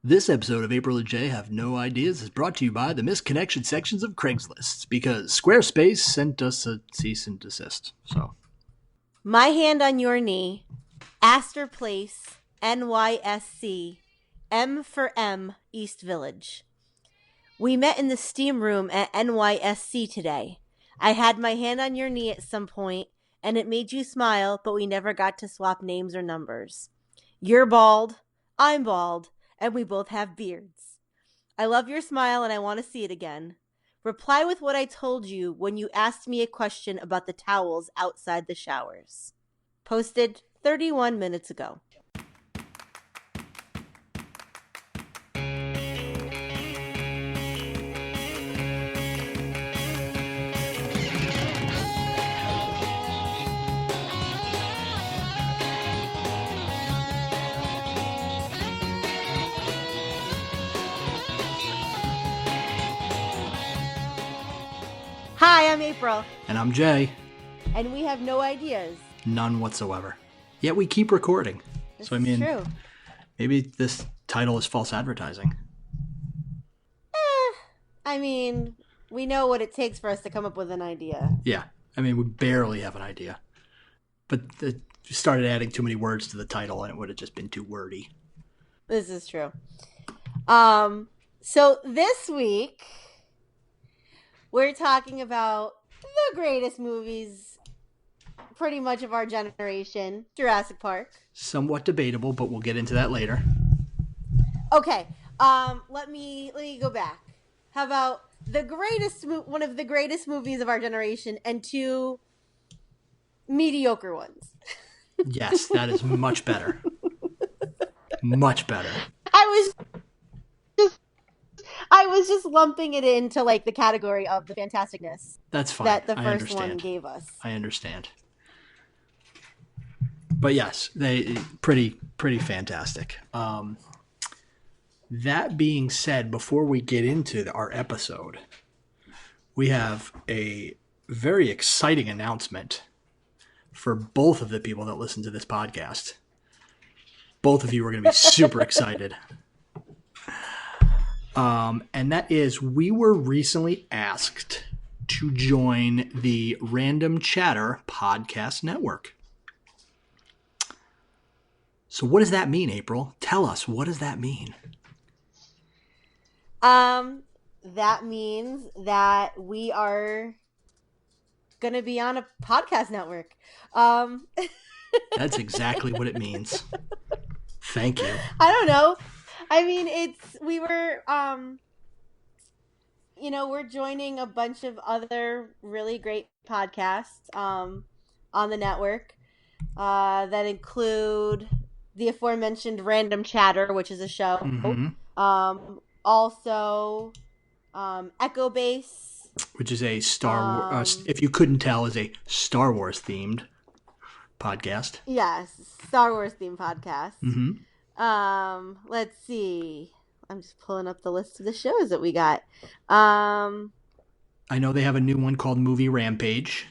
This episode of April and Jay Have No Ideas is brought to you by the misconnection sections of Craigslist because Squarespace sent us a cease and desist. So, My Hand on Your Knee, Astor Place, NYSC, M for M, East Village. We met in the steam room at NYSC today. I had my hand on your knee at some point, and it made you smile, but we never got to swap names or numbers. You're bald, I'm bald, and we both have beards. I love your smile and I want to see it again. Reply with what I told you when you asked me a question about the towels outside the showers. Posted 31 minutes ago. Hi, I'm April. and I'm Jay. And we have no ideas. None whatsoever. Yet we keep recording. This So, is true. maybe this title is false advertising. I mean, we know what it takes for us to come up with an idea. Yeah. We barely have an idea. But we started adding too many words to the title and it would have just been too wordy. This is true. So this week, we're talking about the greatest movies pretty much of our generation, Jurassic Park. Somewhat debatable, but we'll get into that later. Okay, let me go back. How about one of the greatest movies of our generation and two mediocre ones? Yes, that is much better. Much better. I was just lumping it into like the category of the fantasticness. That's fine. That the I first understand. one gave us. I understand. But yes, they pretty fantastic. That being said, before we get into our episode, we have a very exciting announcement for both of the people that listen to this podcast. Both of you are going to be super excited. And that is, we were recently asked to join the Random Chatter Podcast Network. So what does that mean, April? Tell us, what does that mean? That means that we are going to be on a podcast network. That's exactly what it means. Thank you. I don't know. We're joining a bunch of other really great podcasts on the network that include the aforementioned Random Chatter, which is a show. Mm-hmm. Also, Echo Base, which is a Star Wars, if you couldn't tell, is a Star Wars themed podcast. Yes, Star Wars themed podcast. Mm-hmm. Let's see. I'm just pulling up the list of the shows that we got. I know they have a new one called Movie Rampage.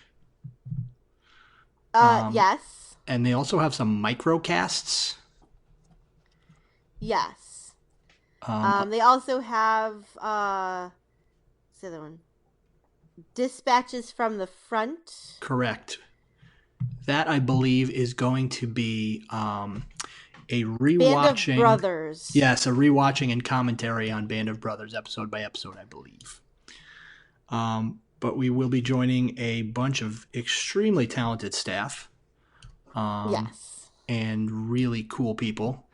Yes. And they also have some microcasts. Yes. They also have what's the other one? Dispatches from the Front. Correct. That, I believe, is going to be a rewatching. Band of Brothers. Yes, a rewatching and commentary on Band of Brothers episode by episode, I believe. But we will be joining a bunch of extremely talented staff. Yes. And really cool people.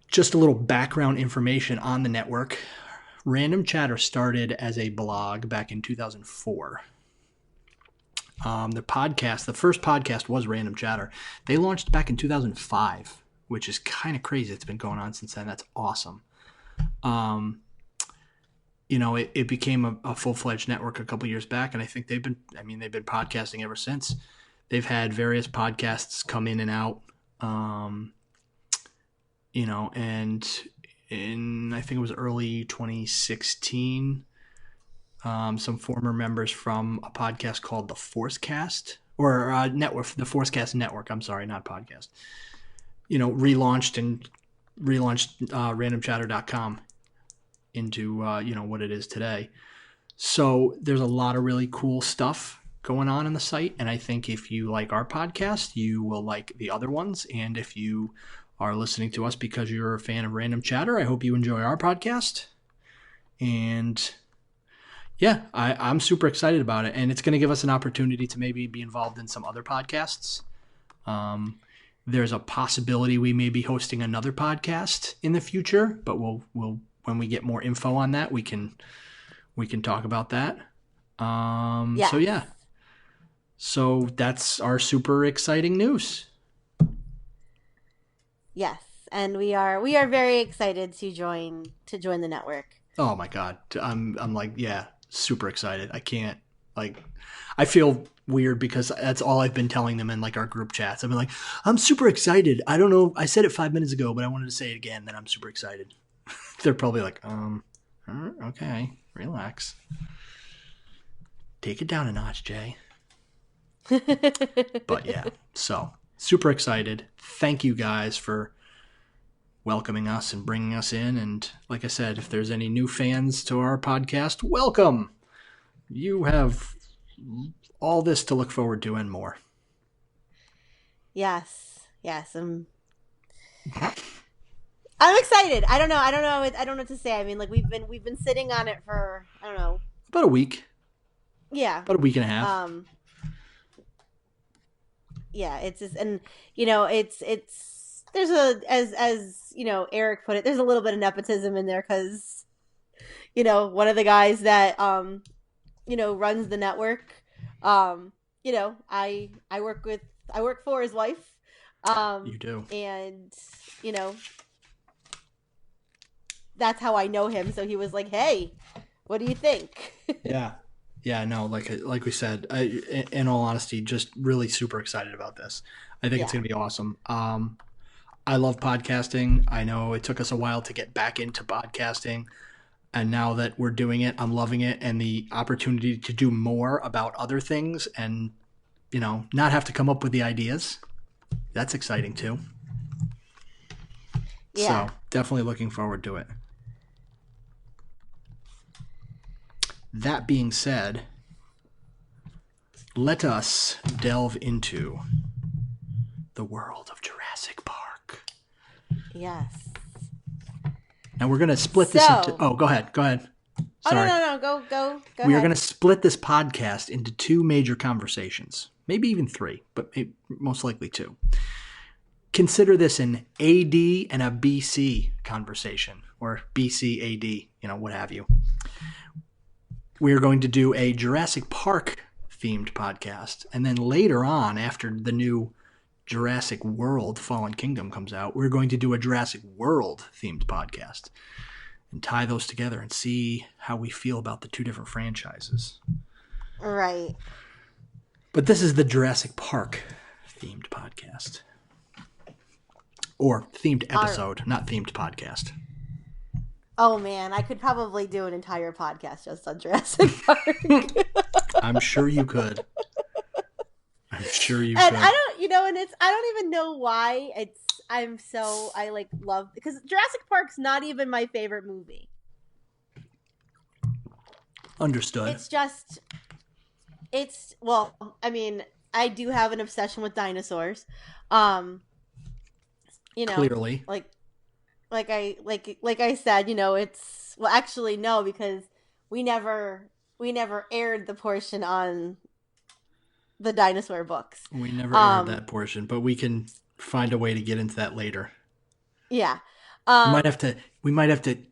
Just a little background information on the network. Random Chatter started as a blog back in 2004. The first podcast was Random Chatter. They launched back in 2005, which is kind of crazy. It's been going on since then. That's awesome. It became a full-fledged network a couple years back, and I think they've been podcasting ever since. They've had various podcasts come in and out. And in, I think it was early 2016, some former members from a podcast called The Forcecast, or network, the Forcecast Network, I'm sorry, not podcast, relaunched and relaunched randomchatter.com into what it is today. So there's a lot of really cool stuff going on the site, and I think if you like our podcast, you will like the other ones. And if you are listening to us because you're a fan of Random Chatter, I hope you enjoy our podcast. And yeah, I'm super excited about it, and it's going to give us an opportunity to maybe be involved in some other podcasts. There's a possibility we may be hosting another podcast in the future, but we'll when we get more info on that, we can talk about that. Yeah. So yeah, so that's our super exciting news. Yes, and we are very excited to join the network. Oh my god, I'm like, yeah, super excited. I feel weird because that's all I've been telling them in like our group chats. I've been like, I'm super excited. I don't know, I said it 5 minutes ago, but I wanted to say it again that I'm super excited. They're probably like, okay, relax. Take it down a notch, Jay. But yeah, so super excited. Thank you guys for welcoming us and bringing us in. And like I said, if there's any new fans to our podcast, welcome. You have all this to look forward to and more. Yes. I'm excited. I don't know what to say. I mean, like we've been sitting on it for, I don't know, about a week. Yeah. About a week and a half. Yeah, it's just, and it's there's as Eric put it, there's a little bit of nepotism in there because one of the guys that runs the network, I work for his wife. You do. And that's how I know him. So he was like, "Hey, what do you think?" Yeah, no, like we said, in all honesty, just really super excited about this. I think it's going to be awesome. I love podcasting. I know it took us a while to get back into podcasting, and now that we're doing it, I'm loving it, and the opportunity to do more about other things and, not have to come up with the ideas. That's exciting too. Yeah. So definitely looking forward to it. That being said, let us delve into the world of Jurassic Park. Yes. Now we're going to split this into... Oh, go ahead. Sorry. Oh, no. Go We are ahead. going to split this podcast into two major conversations. Maybe even three, but most likely two. Consider this an AD and a BC conversation, or BC AD, what have you. We're going to do a Jurassic Park themed podcast. And then later on, after the new Jurassic World Fallen Kingdom comes out, we're going to do a Jurassic World themed podcast and tie those together and see how we feel about the two different franchises. Right. But this is the Jurassic Park themed podcast. Or themed episode, not themed podcast. Oh man, I could probably do an entire podcast just on Jurassic Park. I'm sure you could. And I don't even know why I love, because Jurassic Park's not even my favorite movie. Understood. I do have an obsession with dinosaurs. Clearly. Like I said, it's, well, actually no, because we never aired the portion on the dinosaur books. We never aired that portion, but we can find a way to get into that later. Yeah. We might have to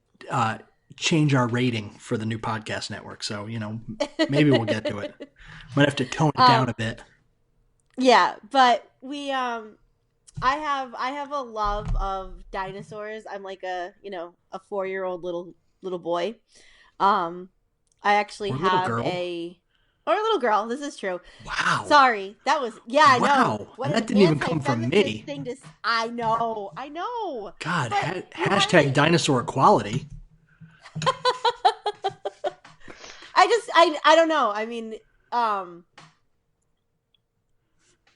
change our rating for the new podcast network. So, maybe we'll get to it. Might have to tone it down a bit. Yeah, but I have a love of dinosaurs. I'm like a 4-year-old little boy. I actually have a little girl. This is true. Wow. Sorry, that was I know. Wow, that didn't even come from me. I know. God, hashtag dinosaur equality. I don't know. I mean,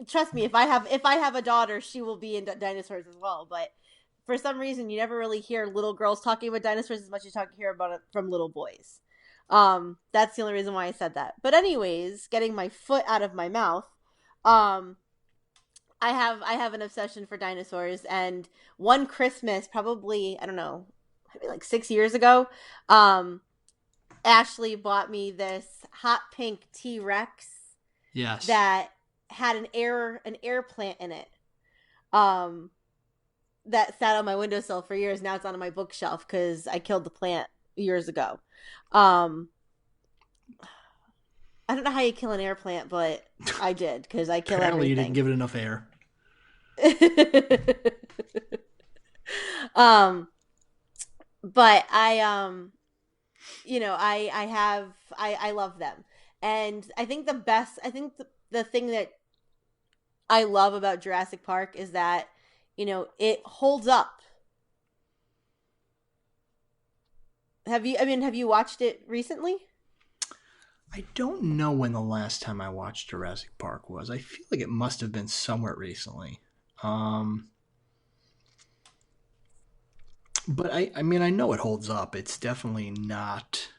trust me, if I have a daughter, she will be into dinosaurs as well. But for some reason you never really hear little girls talking about dinosaurs as much as you hear about it from little boys. That's the only reason why I said that. But anyways, getting my foot out of my mouth, um, I have an obsession for dinosaurs, and one Christmas, probably I don't know, maybe like 6 years ago, um, Ashley bought me this hot pink T Rex Yes. that had an air plant in it. Um, that sat on my windowsill for years. Now it's on my bookshelf because I killed the plant years ago. Um, I don't know how you kill an air plant, but I did because I kill Apparently, you didn't everything. give it enough air. um, but I love them, and I think the thing that I love about Jurassic Park is that it holds up. Have you watched it recently? I don't know when the last time I watched Jurassic Park was. I feel like it must have been somewhat recently. Um, but I know it holds up. It's definitely not.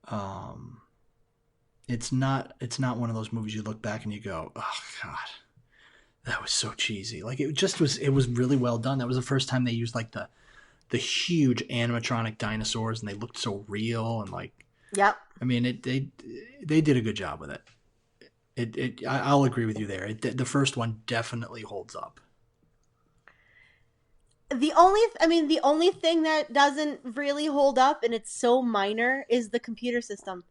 Um, it's not one of those movies you look back and you go, oh God, that was so cheesy. Like it just was. It was really well done. That was the first time they used like the huge animatronic dinosaurs, and they looked so real and like. Yep. I mean, they did a good job with it. I'll agree with you there. The first one definitely holds up. The only thing that doesn't really hold up, and it's so minor, is the computer system.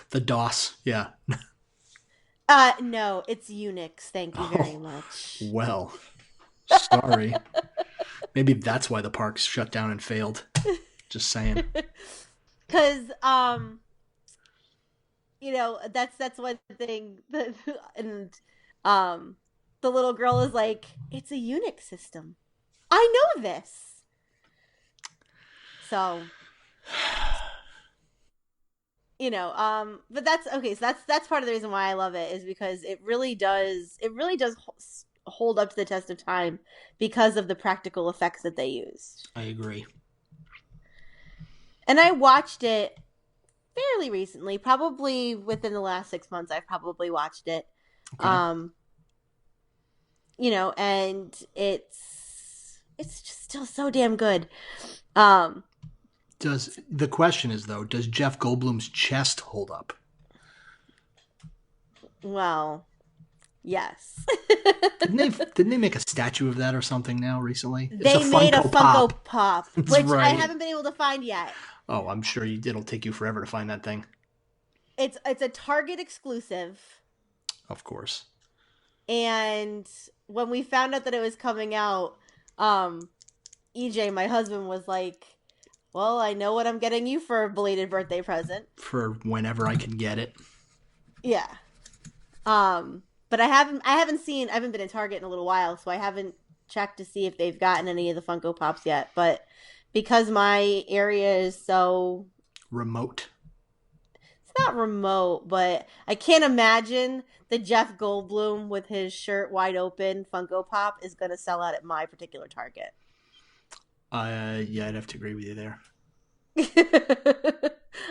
The DOS, yeah. No, it's Unix. Thank you very Oh much. well, sorry. Maybe that's why the parks shut down and failed. Just saying. Because that's one thing. And um, the little girl is like, "It's a Unix system. I know this." So but that's okay. So that's part of the reason why I love it, is because it really does hold up to the test of time because of the practical effects that they used. I agree. And I watched it fairly recently, probably within the last 6 months. I've probably watched it. Okay. And it's just still so damn good. Um, The question is though, does Jeff Goldblum's chest hold up? well, yes. Didn't they make a statue of that or something now recently? It's a They made a Funko Funko Pop. Pop, That's which I right. haven't been able to find yet. Oh, I'm sure it'll take you forever to find that thing. It's a Target exclusive, Of course. and when we found out that it was coming out, um, EJ, my husband, was like, "Well, I know what I'm getting you for a belated birthday present." For whenever I can get it. Yeah. But I haven't been in Target in a little while, so I haven't checked to see if they've gotten any of the Funko Pops yet. But because my area is so, Remote. it's not remote, but I can't imagine the Jeff Goldblum with his shirt wide open Funko Pop is going to sell out at my particular Target. Yeah, I'd have to agree with you there.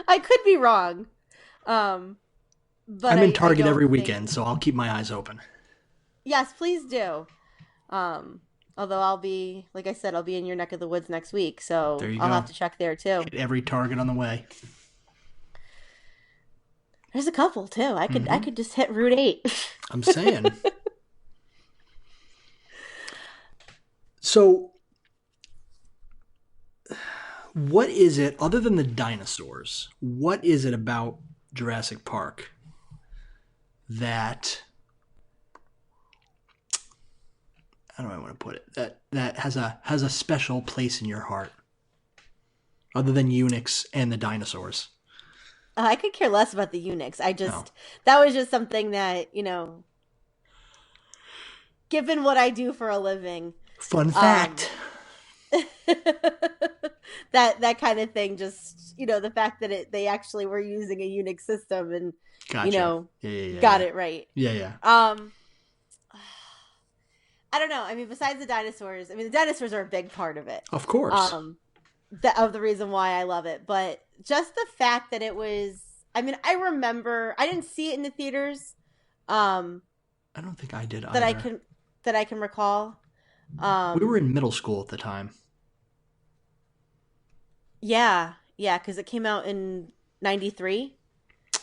I could be wrong. But I'm in I Target don't every think. weekend, so I'll keep my eyes open. Yes, please do. Although like I said, I'll be in your neck of the woods next week, There so you I'll go. have to check there too. Hit every Target on the way. There's a couple too. I could I Hmm. could just hit Route 8. I'm saying. So, what is it, other than the dinosaurs, what is it about Jurassic Park that, how do I want to put it, that has a special place in your heart, other than Unix and the dinosaurs? I could care less about the Unix. No. That was just something that, given what I do for a living, Fun um fact. that kind of thing, just, the fact that they actually were using a Unix system and, you Gotcha. know, Yeah, yeah, yeah, got yeah. it right. Yeah, yeah. Um I don't know. I mean, besides the dinosaurs, I mean, the dinosaurs are a big part of it. Of course. Of the reason why I love it, but just the fact that it was. I mean, I remember I didn't see it in the theaters. Um, I don't think I did that I either. can that I can recall. We were Um, in middle school at the time. yeah, yeah, because it came out in '93.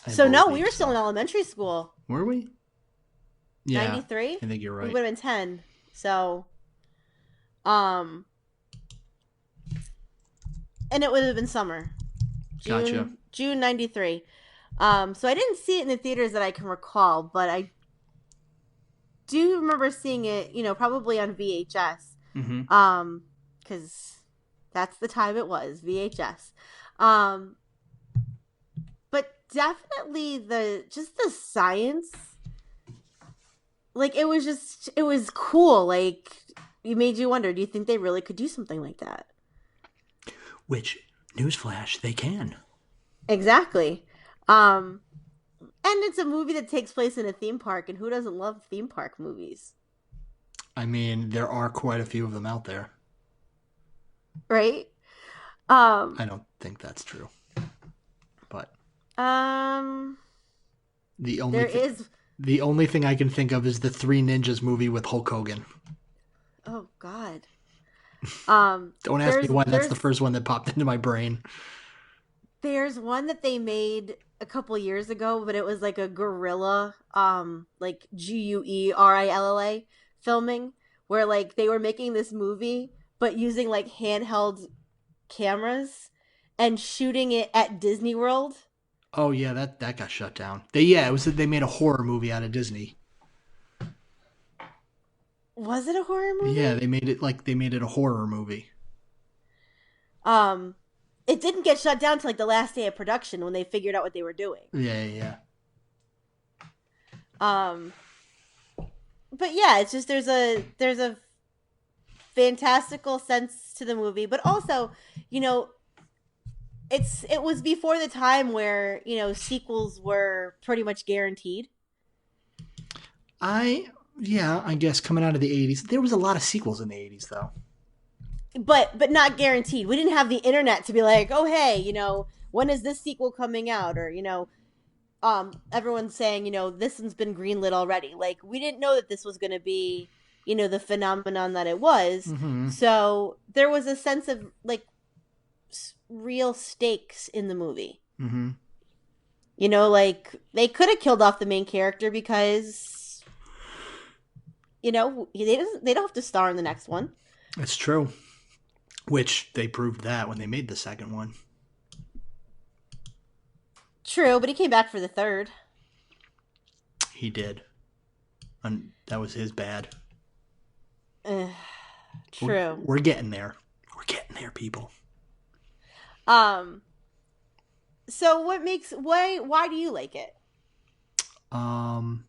I So no, we believe were still so. in elementary school. Were we? Yeah, '93. I think you're We right. would have been 10. So, um, and it would have been summer, Gotcha. June '93. So I didn't see it in the theaters that I can recall, but I do remember seeing it, probably on VHS. Mm-hmm. Because that's the time it was VHS. Um, but definitely the science, like it was cool. Like it made you wonder, do you think they really could do something like that? Which, newsflash, they can. Exactly. Um, and it's a movie that takes place in a theme park, and who doesn't love theme park movies, I mean, there are quite a few of them out there. right? Um, I don't think that's true. But um, the only there thing is. the only thing I can think of is the Three Ninjas movie with Hulk Hogan. Oh God. Don't ask me There's why that's the there's first one that popped into my brain. there's one that they made a couple years ago, but it was like a guerrilla, like GUERILLA filming, where like they were making this movie, but using like handheld cameras and shooting it at Disney World. Oh yeah, that got shut down. They made a horror movie out of Disney. Was it a horror Yeah, movie? they made it a horror movie. Um, it didn't get shut down till like the last day of production when they figured out what they were doing. Yeah. Um, but yeah, it's just there's a fantastical sense to the movie, but also, you know, it was before the time where sequels were pretty much guaranteed. I yeah, I guess coming out of the 80s, there was a lot of sequels in the 80s though. But not guaranteed. We didn't have the internet to be like, oh hey, when is this sequel coming out, or everyone's saying this one's been greenlit already. Like we didn't know that this was going to be the phenomenon that it was. Mm-hmm. So there was a sense of like real stakes in the movie. Mm-hmm. Like they could have killed off the main character because they don't have to star in the next one. It's true. Which they proved that when they made the second one. True, but he came back for the third. He did. And that was his bad. True. We're getting there. We're getting there, people. Um. So why do you like it? Um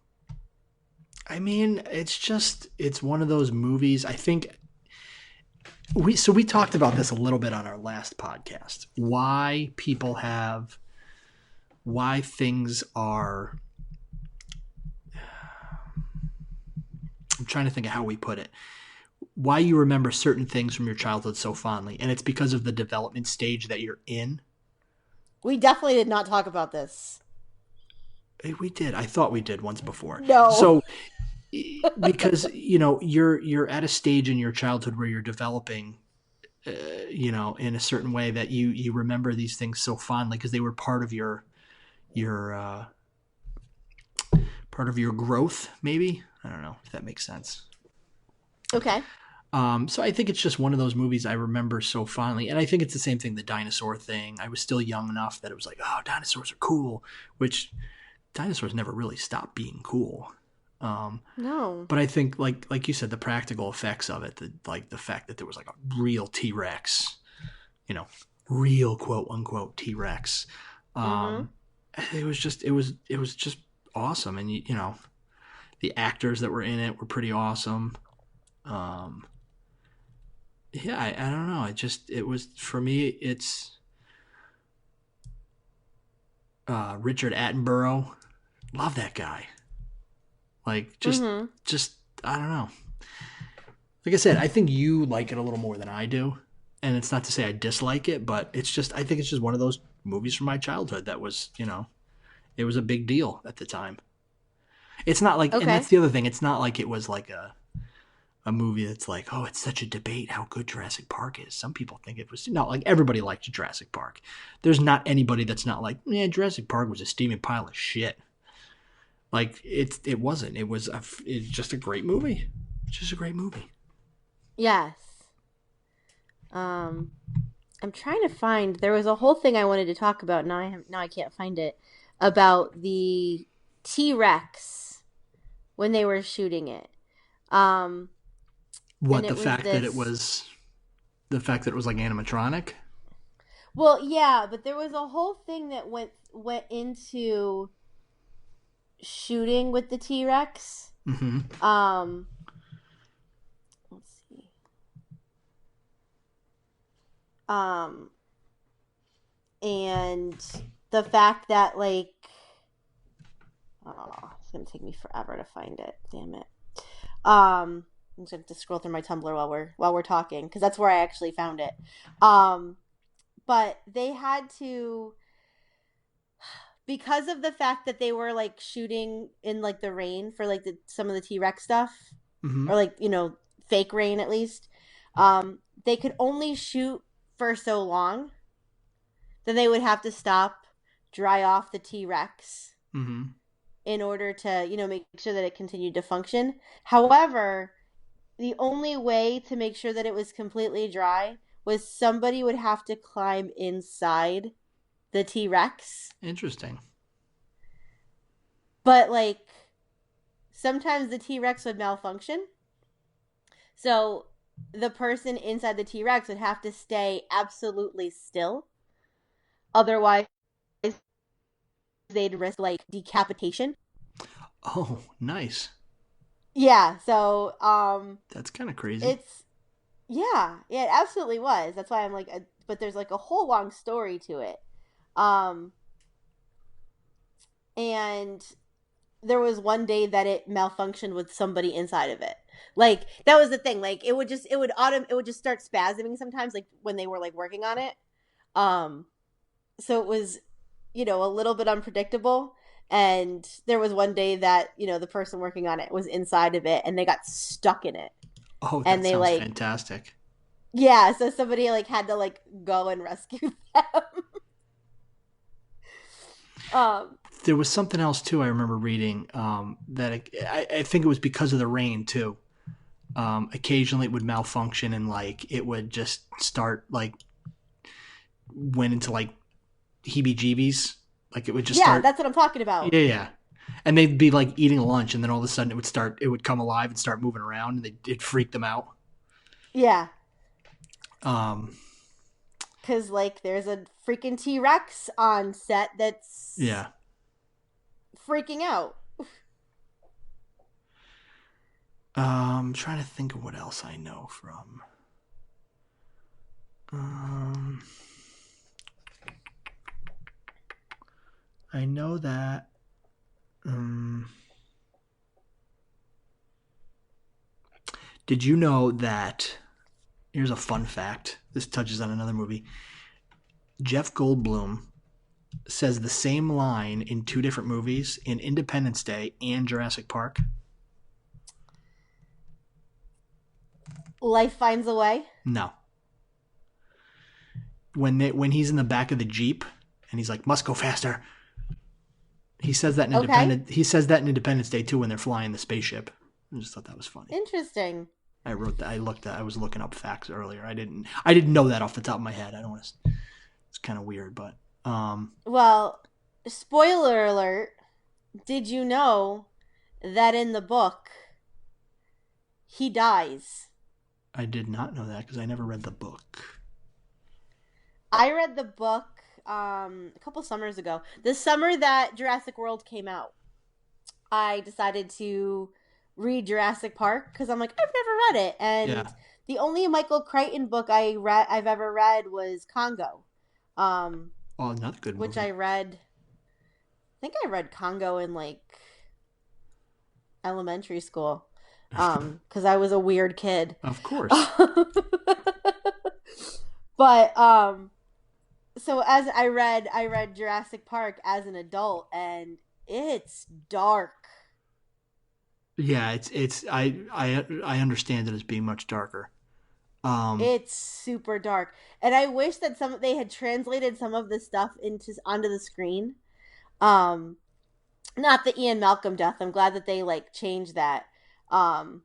I mean, it's one of those movies. I think we talked about this a little bit on our last podcast. Why things are I'm trying to think of how we put it. Why you remember certain things from your childhood so fondly, and it's because of the development stage that you're in. We definitely did not talk about this. We did. I thought we did once before. No. So because you're at a stage in your childhood where you're developing in a certain way that you remember these things so fondly because they were part of your part of your growth, maybe. I don't know if that makes sense. Okay. So I think it's just one of those movies I remember so fondly. And I think it's the same thing, the dinosaur thing. I was still young enough that it was like, oh, dinosaurs are cool, which dinosaurs never really stopped being cool. No. But I think, like you said, the practical effects of it, the fact that there was like a real T-Rex, real quote unquote T-Rex. Mm-hmm. It was just awesome. And, the actors that were in it were pretty awesome. Yeah, I don't know. It was, for me, it's Richard Attenborough. Love that guy. Like, Mm-hmm. just I don't know. like I said, I think you like it a little more than I do. And it's not to say I dislike it, but it's just, I think it's just one of those movies from my childhood that was, it was a big deal at the time. It's not like, and that's Okay. the other thing, it's not like it was like a movie that's like, oh, it's such a debate how good Jurassic Park is. Some people think it was not like everybody liked Jurassic Park. There's not anybody that's not like, yeah, Jurassic Park was a steaming pile of shit. Like it wasn't. It's just a great movie. It's just a great movie. Yes. Um, I'm trying to find. There was a whole thing I wanted to talk about. Now I can't find it. About the T Rex when they were shooting it. Um, and What it was this. the fact that it was like animatronic? Well, yeah, but there was a whole thing that went into shooting with the T Rex. Mm-hmm. Um, let's see. Um, and the fact that like, oh, it's gonna take me forever to find it. Damn it. I'm just gonna have to scroll through my Tumblr while we're talking because that's where I actually found it. Um, but they had to, because of the fact that they were like shooting in like the rain for like some of the T Rex stuff, Mm-hmm. or like fake rain at least. They could only shoot for so long. Then they would have to stop, dry off the T Rex Mm-hmm. in order to make sure that it continued to function. However, the only way to make sure that it was completely dry was somebody would have to climb inside the T Rex. Interesting. But like sometimes the T Rex would malfunction. So the person inside the T Rex would have to stay absolutely still. Otherwise, they'd risk like decapitation. Oh, nice. Yeah, so That's kind of crazy. it's yeah, it absolutely was. That's why I'm like, but there's like a whole long story to it. Um, and there was one day that it malfunctioned with somebody inside of it. Like that was the thing. Like it would just start spasming sometimes, like when they were like working on it. Um, so it was, a little bit unpredictable. And there was one day that the person working on it was inside of it, and they got stuck in it, Oh, and that they sounds like fantastic. yeah, so somebody like had to like go and rescue them. um, There was something else too. I remember reading that I think it was because of the rain too. Occasionally it would malfunction and like it would just start like went into like heebie-jeebies. Like it would just yeah, start. that's what I'm talking about. Yeah, yeah. And they'd be like eating lunch, and then all of a sudden it would come alive and start moving around, and it freaked them out. Yeah, Um, because like there's a freaking T Rex on set that's yeah. freaking out. Trying to think of what else I know from. Um, I know that. Um, did you know that? Here's a fun fact. This touches on another movie. Jeff Goldblum says the same line in two different movies, in Independence Day and Jurassic Park. Life finds a way. No. When he's in the back of the Jeep and he's like, "Must go faster." Okay, He says that in Independence Day too when they're flying the spaceship. I just thought that was funny. interesting. I wrote that. I was looking up facts earlier. I didn't know that off the top of my head. I don't want to. It's kind of weird, but Well, spoiler alert. Did you know that in the book he dies? I did not know that because I never read the book. I read the book a couple summers ago. The summer that Jurassic World came out, I decided to read Jurassic Park because I'm like, I've never read it, Yeah. and the only Michael Crichton book I've ever read was Congo, um, Oh, another good which movie. I read. I think I read Congo in like elementary school. because I was a weird kid. Of course. But so as I read Jurassic Park as an adult, and it's dark. Yeah, I understand it as being much darker. Um, It's super dark, and I wish that some they had translated some of the stuff into onto the screen. Um, Not the Ian Malcolm death. I'm glad that they like changed that. Um,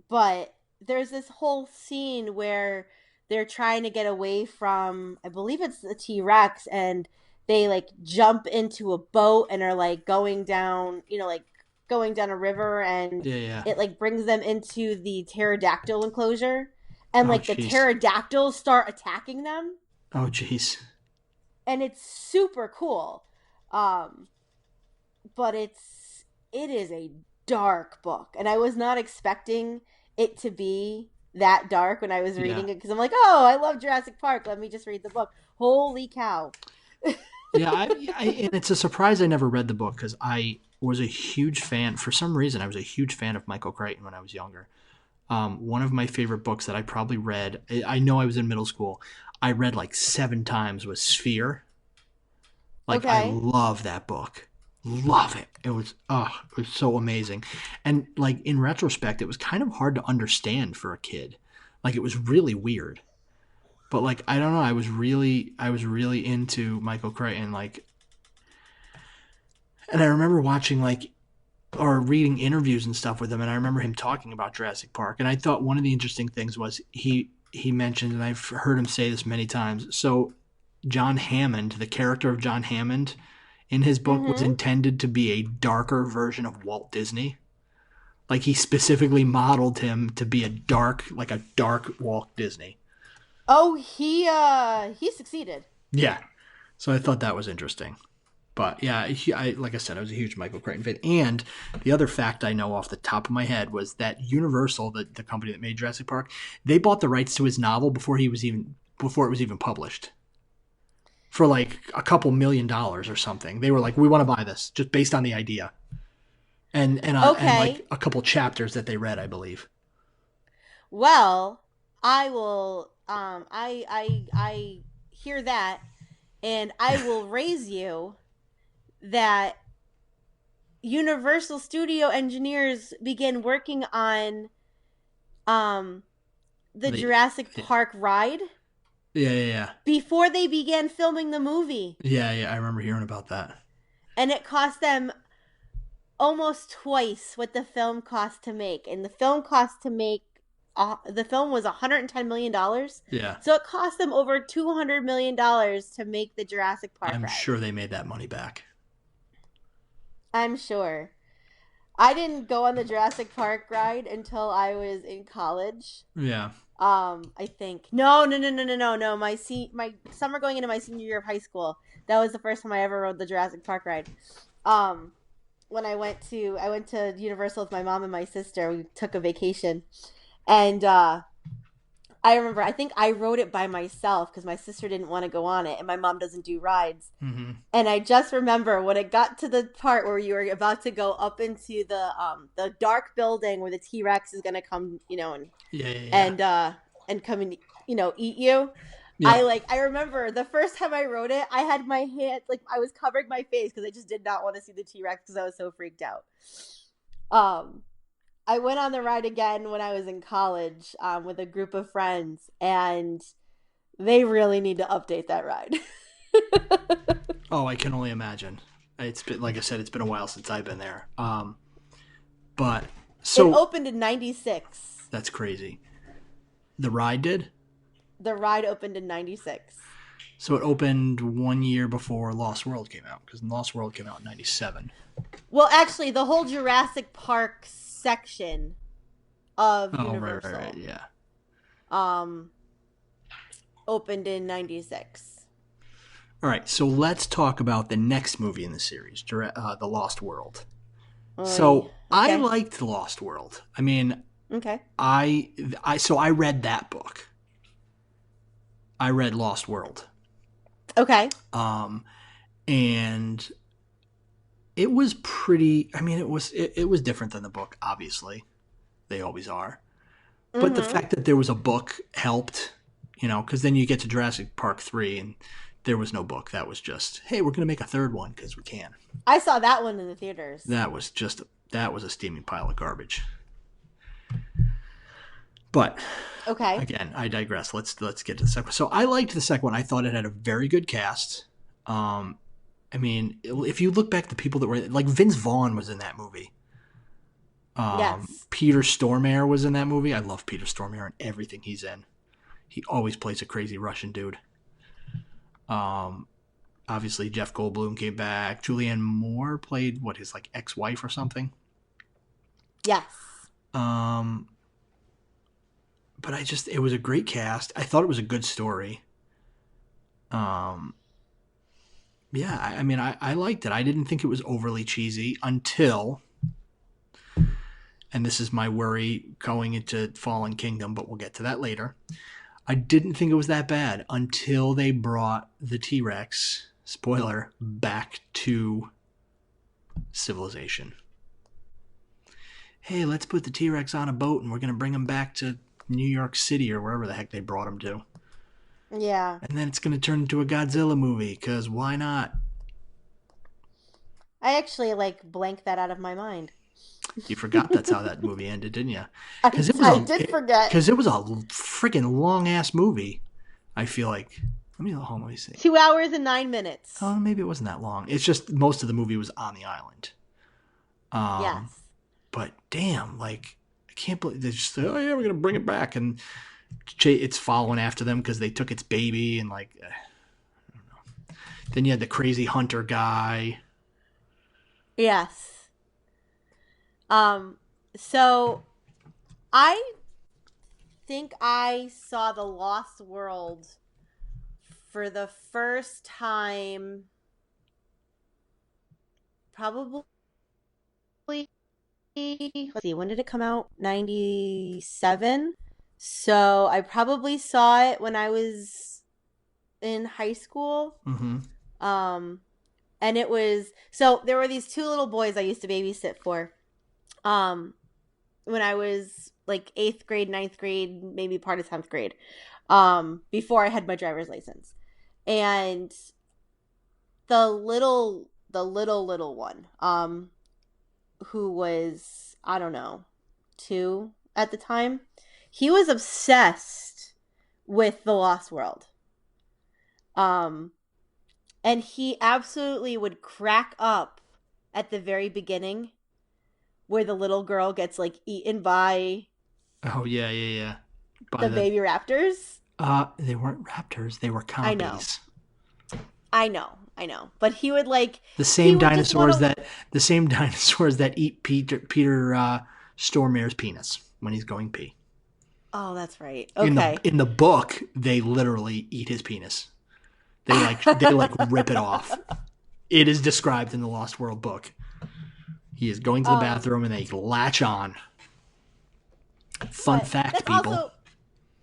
but there's this whole scene where they're trying to get away from, I believe it's the T-Rex, and they like jump into a boat and are like going down, like going down a river, and yeah, yeah. it like brings them into the pterodactyl enclosure, and Oh, like the jeez. pterodactyls start attacking them, Oh, jeez. and it's super cool. Um, but it is a dark book, and I was not expecting it to be that dark when I was Yeah. reading it, because I'm like, oh, I love Jurassic Park, let me just read the book. Holy cow. Yeah, and it's a surprise I never read the book because I was a huge fan. For some reason, I was a huge fan of Michael Crichton when I was younger. One of my favorite books that I probably read, I know I was in middle school, I read like 7 times was Sphere. Like, I Okay. love that book. Love it. It was so amazing. And like in retrospect, it was kind of hard to understand for a kid. Like it was really weird. But like I don't know, I was really into Michael Crichton like, and I remember watching like or reading interviews and stuff with him, and I remember him talking about Jurassic Park. And I thought one of the interesting things was he mentioned, and I've heard him say this many times. So John Hammond, the character of John Hammond in his book was Mm-hmm. intended to be a darker version of Walt Disney. Like he specifically modeled him to be like a dark Walt Disney. Oh, he succeeded. Yeah. So I thought that was interesting. But yeah, like I said, I was a huge Michael Crichton fan. And the other fact I know off the top of my head was that Universal, the company that made Jurassic Park, they bought the rights to his novel before it was even published for like a couple $1 million or something. They were like, we want to buy this just based on the idea and like Okay. a couple chapters that they read, I believe. Well, I will I hear that, and I will raise you that Universal Studio engineers began working on um the The Jurassic yeah Park ride yeah before they began filming the movie. I remember hearing about that. And it cost them almost twice what the film cost to make. And the film was $110 million. Yeah, So it cost them over $200 million to make the Jurassic Park I'm ride. sure they made that money back. I'm sure. I didn't go on the Jurassic Park ride until I was in college. Yeah. I think no. My summer going into my senior year of high school. That was the first time I ever rode the Jurassic Park ride. Um, when I went to Universal with my mom and my sister. We took a vacation, and I remember I think I rode it by myself because my sister didn't want to go on it, and my mom doesn't do rides. Mm-hmm. And I just remember when it got to the part where you were about to go up into the dark building where the T Rex is gonna come, Yeah. and uh and come and eat you. Yep. I remember the first time I rode it, I had my hand like I was covering my face because I just did not want to see the T Rex because I was so freaked out. Um, I went on the ride again when I was in college with a group of friends, and they really need to update that ride. Oh, I can only imagine. It's been, like I said, it's been a while since I've been there. But It so opened in '96. that's crazy. The ride did. The ride opened in '96. So it opened 1 year before Lost World came out because Lost World came out in '97. Well, actually, the whole Jurassic Park section of Oh, right. Universal Yeah. um opened in '96. All right. So let's talk about the next movie in the series, The Lost World. Oy. So I Okay. liked The Lost World. I mean, Okay. I read that book. I read Lost World. Okay. Um, and it was pretty. I mean, it was different than the book, obviously. They always are. But the Mm-hmm. fact that there was a book helped, because then you get to Jurassic Park 3 and there was no book. That was just, hey, we're going to make a third one because we can. I saw that one in the theaters. That was a steaming pile of garbage. But Okay. again, I digress. Let's get to the second one. So I liked the second one. I thought it had a very good cast. I mean, if you look back at the people that were like Vince Vaughn was in that movie. Yes. Peter Stormare was in that movie. I love Peter Stormare and everything he's in. He always plays a crazy Russian dude. Obviously Jeff Goldblum came back. Julianne Moore played his like ex-wife or something. Yes. But it was a great cast. I thought it was a good story. Yeah, I mean, I liked it. I didn't think it was overly cheesy until, and this is my worry going into Fallen Kingdom, but we'll get to that later. I didn't think it was that bad until they brought the T-Rex, spoiler, back to civilization. Hey, let's put the T-Rex on a boat and we're going to bring him back to New York City or wherever the heck they brought him to. Yeah. And then it's going to turn into a Godzilla movie, because why not? I actually blanked that out of my mind. You forgot that's how that movie ended, didn't you? I did forget. Because it was a freaking long-ass movie, I feel like. Let me see. 2 hours and 9 minutes. Oh, maybe it wasn't that long. It's just most of the movie was on the island. Yes. But damn, I can't believe they just said, oh yeah, we're going to bring it back. And it's following after them because they took its baby and I don't know. Then you had the crazy hunter guy. Yes. So I think I saw The Lost World for the first time probably, let's see, when did it come out? 97. So I probably saw it when I was in high school. Mm-hmm. And it was, so there were these two little boys I used to babysit for. When I was like 8th grade, 9th grade, maybe part of 10th grade. Before I had my driver's license. And the little one, who was, I don't know, 2 at the time, he was obsessed with The Lost World. And he absolutely would crack up at the very beginning where the little girl gets eaten by Oh yeah. By the baby raptors. They weren't raptors, they were compies. I know. But he would the same dinosaurs that eat Peter Stormare's penis when he's going pee. Oh, that's right. Okay. In the book, they literally eat his penis. They rip it off. It is described in the Lost World book. He is going to the bathroom and they latch on. Fun fact, people.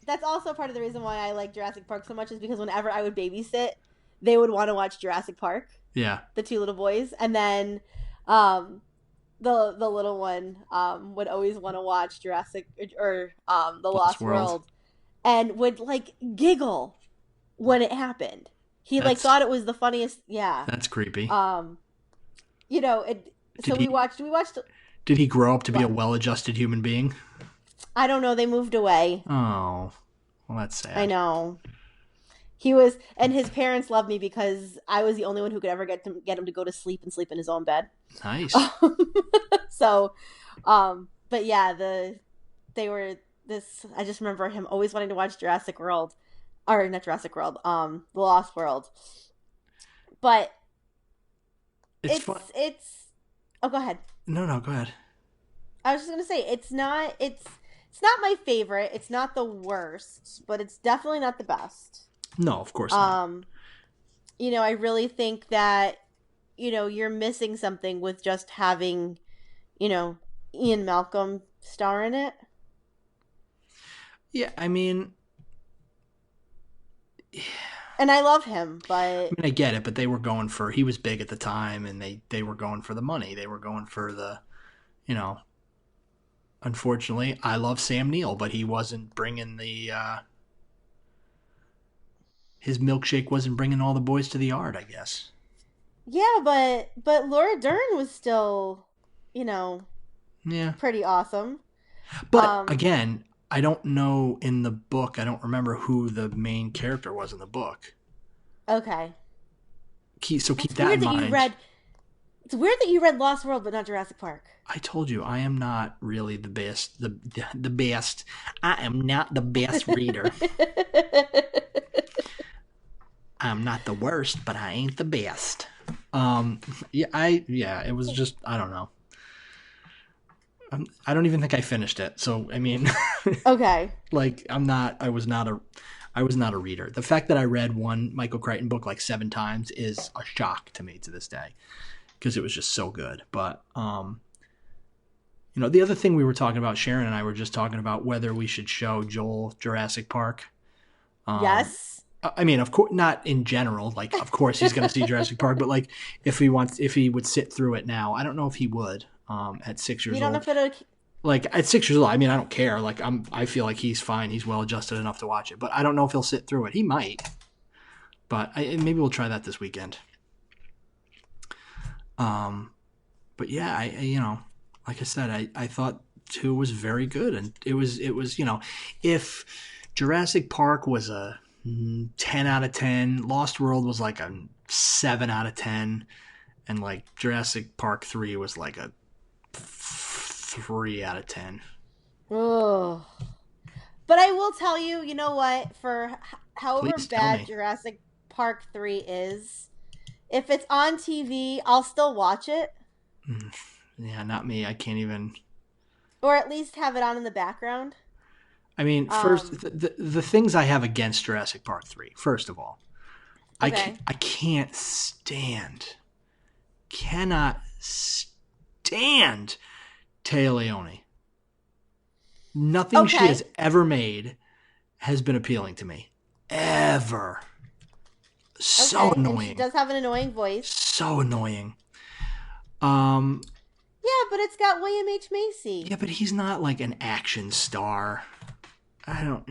That's also part of the reason why I like Jurassic Park so much, is because whenever I would babysit, they would want to watch Jurassic Park. Yeah. The two little boys. And then the little one would always want to watch Jurassic or The Lost World, and would giggle when it happened. He thought it was the funniest. Yeah. That's creepy. We watched. Did he grow up to be a well-adjusted human being? I don't know. They moved away. Oh, well, that's sad. I know. He was, and his parents loved me because I was the only one who could ever get him to go to sleep and sleep in his own bed. Nice. So, but yeah, they were this. I just remember him always wanting to watch Jurassic World, or not Jurassic World, The Lost World. But it's fun. Oh, go ahead. No, go ahead. I was just gonna say it's not my favorite. It's not the worst, but it's definitely not the best. No, of course not. I really think that, you're missing something with just having, Ian Malcolm star in it. Yeah, I mean... And I love him, but... I get it, but they were going for... He was big at the time, and they were going for the money. They were going for the, unfortunately, I love Sam Neill, but he wasn't bringing his milkshake wasn't bringing all the boys to the yard, I guess. Yeah, but Laura Dern was still, you know, Yeah. pretty awesome. But Um, again, I don't know in the book, I don't remember who the main character was in the book. okay. So keep That's that weird in that you mind. read. It's weird that you read Lost World but not Jurassic Park. I told you I am not really the best. The best. I am not the best reader. I'm not the worst, but I ain't the best. Yeah, it was just I don't know. I don't even think I finished it. So I mean, Okay. like I was not a reader. The fact that I read one Michael Crichton book like 7 times is a shock to me to this day because it was just so good. But the other thing we were talking about, Sharon and I were just talking about whether we should show Joel Jurassic Park. Um, Yes. I mean, of course, not in general. Like, of course, he's going to see Jurassic Park, but like, if he would sit through it now, I don't know if he would. At 6 years You don't know old, if it'll. like at 6 years old, I mean, I don't care. Like, I feel like he's fine. He's well adjusted enough to watch it, but I don't know if he'll sit through it. He might, but maybe we'll try that this weekend. But yeah, like I said, I thought 2 was very good, and it was if Jurassic Park was a 10 out of 10, Lost World was like a 7 out of 10, and like Jurassic Park 3 was like a 3 out of 10. Ugh. But I will tell you, you know what? For however Please tell bad me. Jurassic Park 3 is, if it's on TV, I'll still watch it. Yeah, not me. I can't even. Or at least have it on in the background. I mean, first, Um, the things I have against Jurassic Park 3, first of all, okay. I can't cannot stand Taya Leone. Nothing she Okay. has ever made has been appealing to me. Ever. So Okay. And she annoying. does have an annoying voice. So annoying. Um, Yeah, but it's got William H. Macy. yeah, but he's not like an action star. I don't,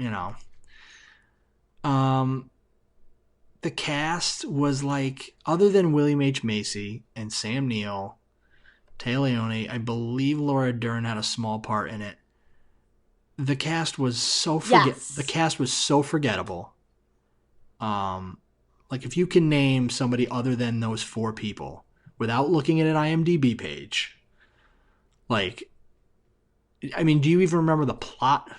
Um, the cast was like, other than William H. Macy and Sam Neill, Tay Leone, I believe Laura Dern had a small part in it. The cast was the Yes. cast was so forgettable. Like if you can name somebody other than those 4 people without looking at an IMDb page, like, I mean, do you even remember the plot?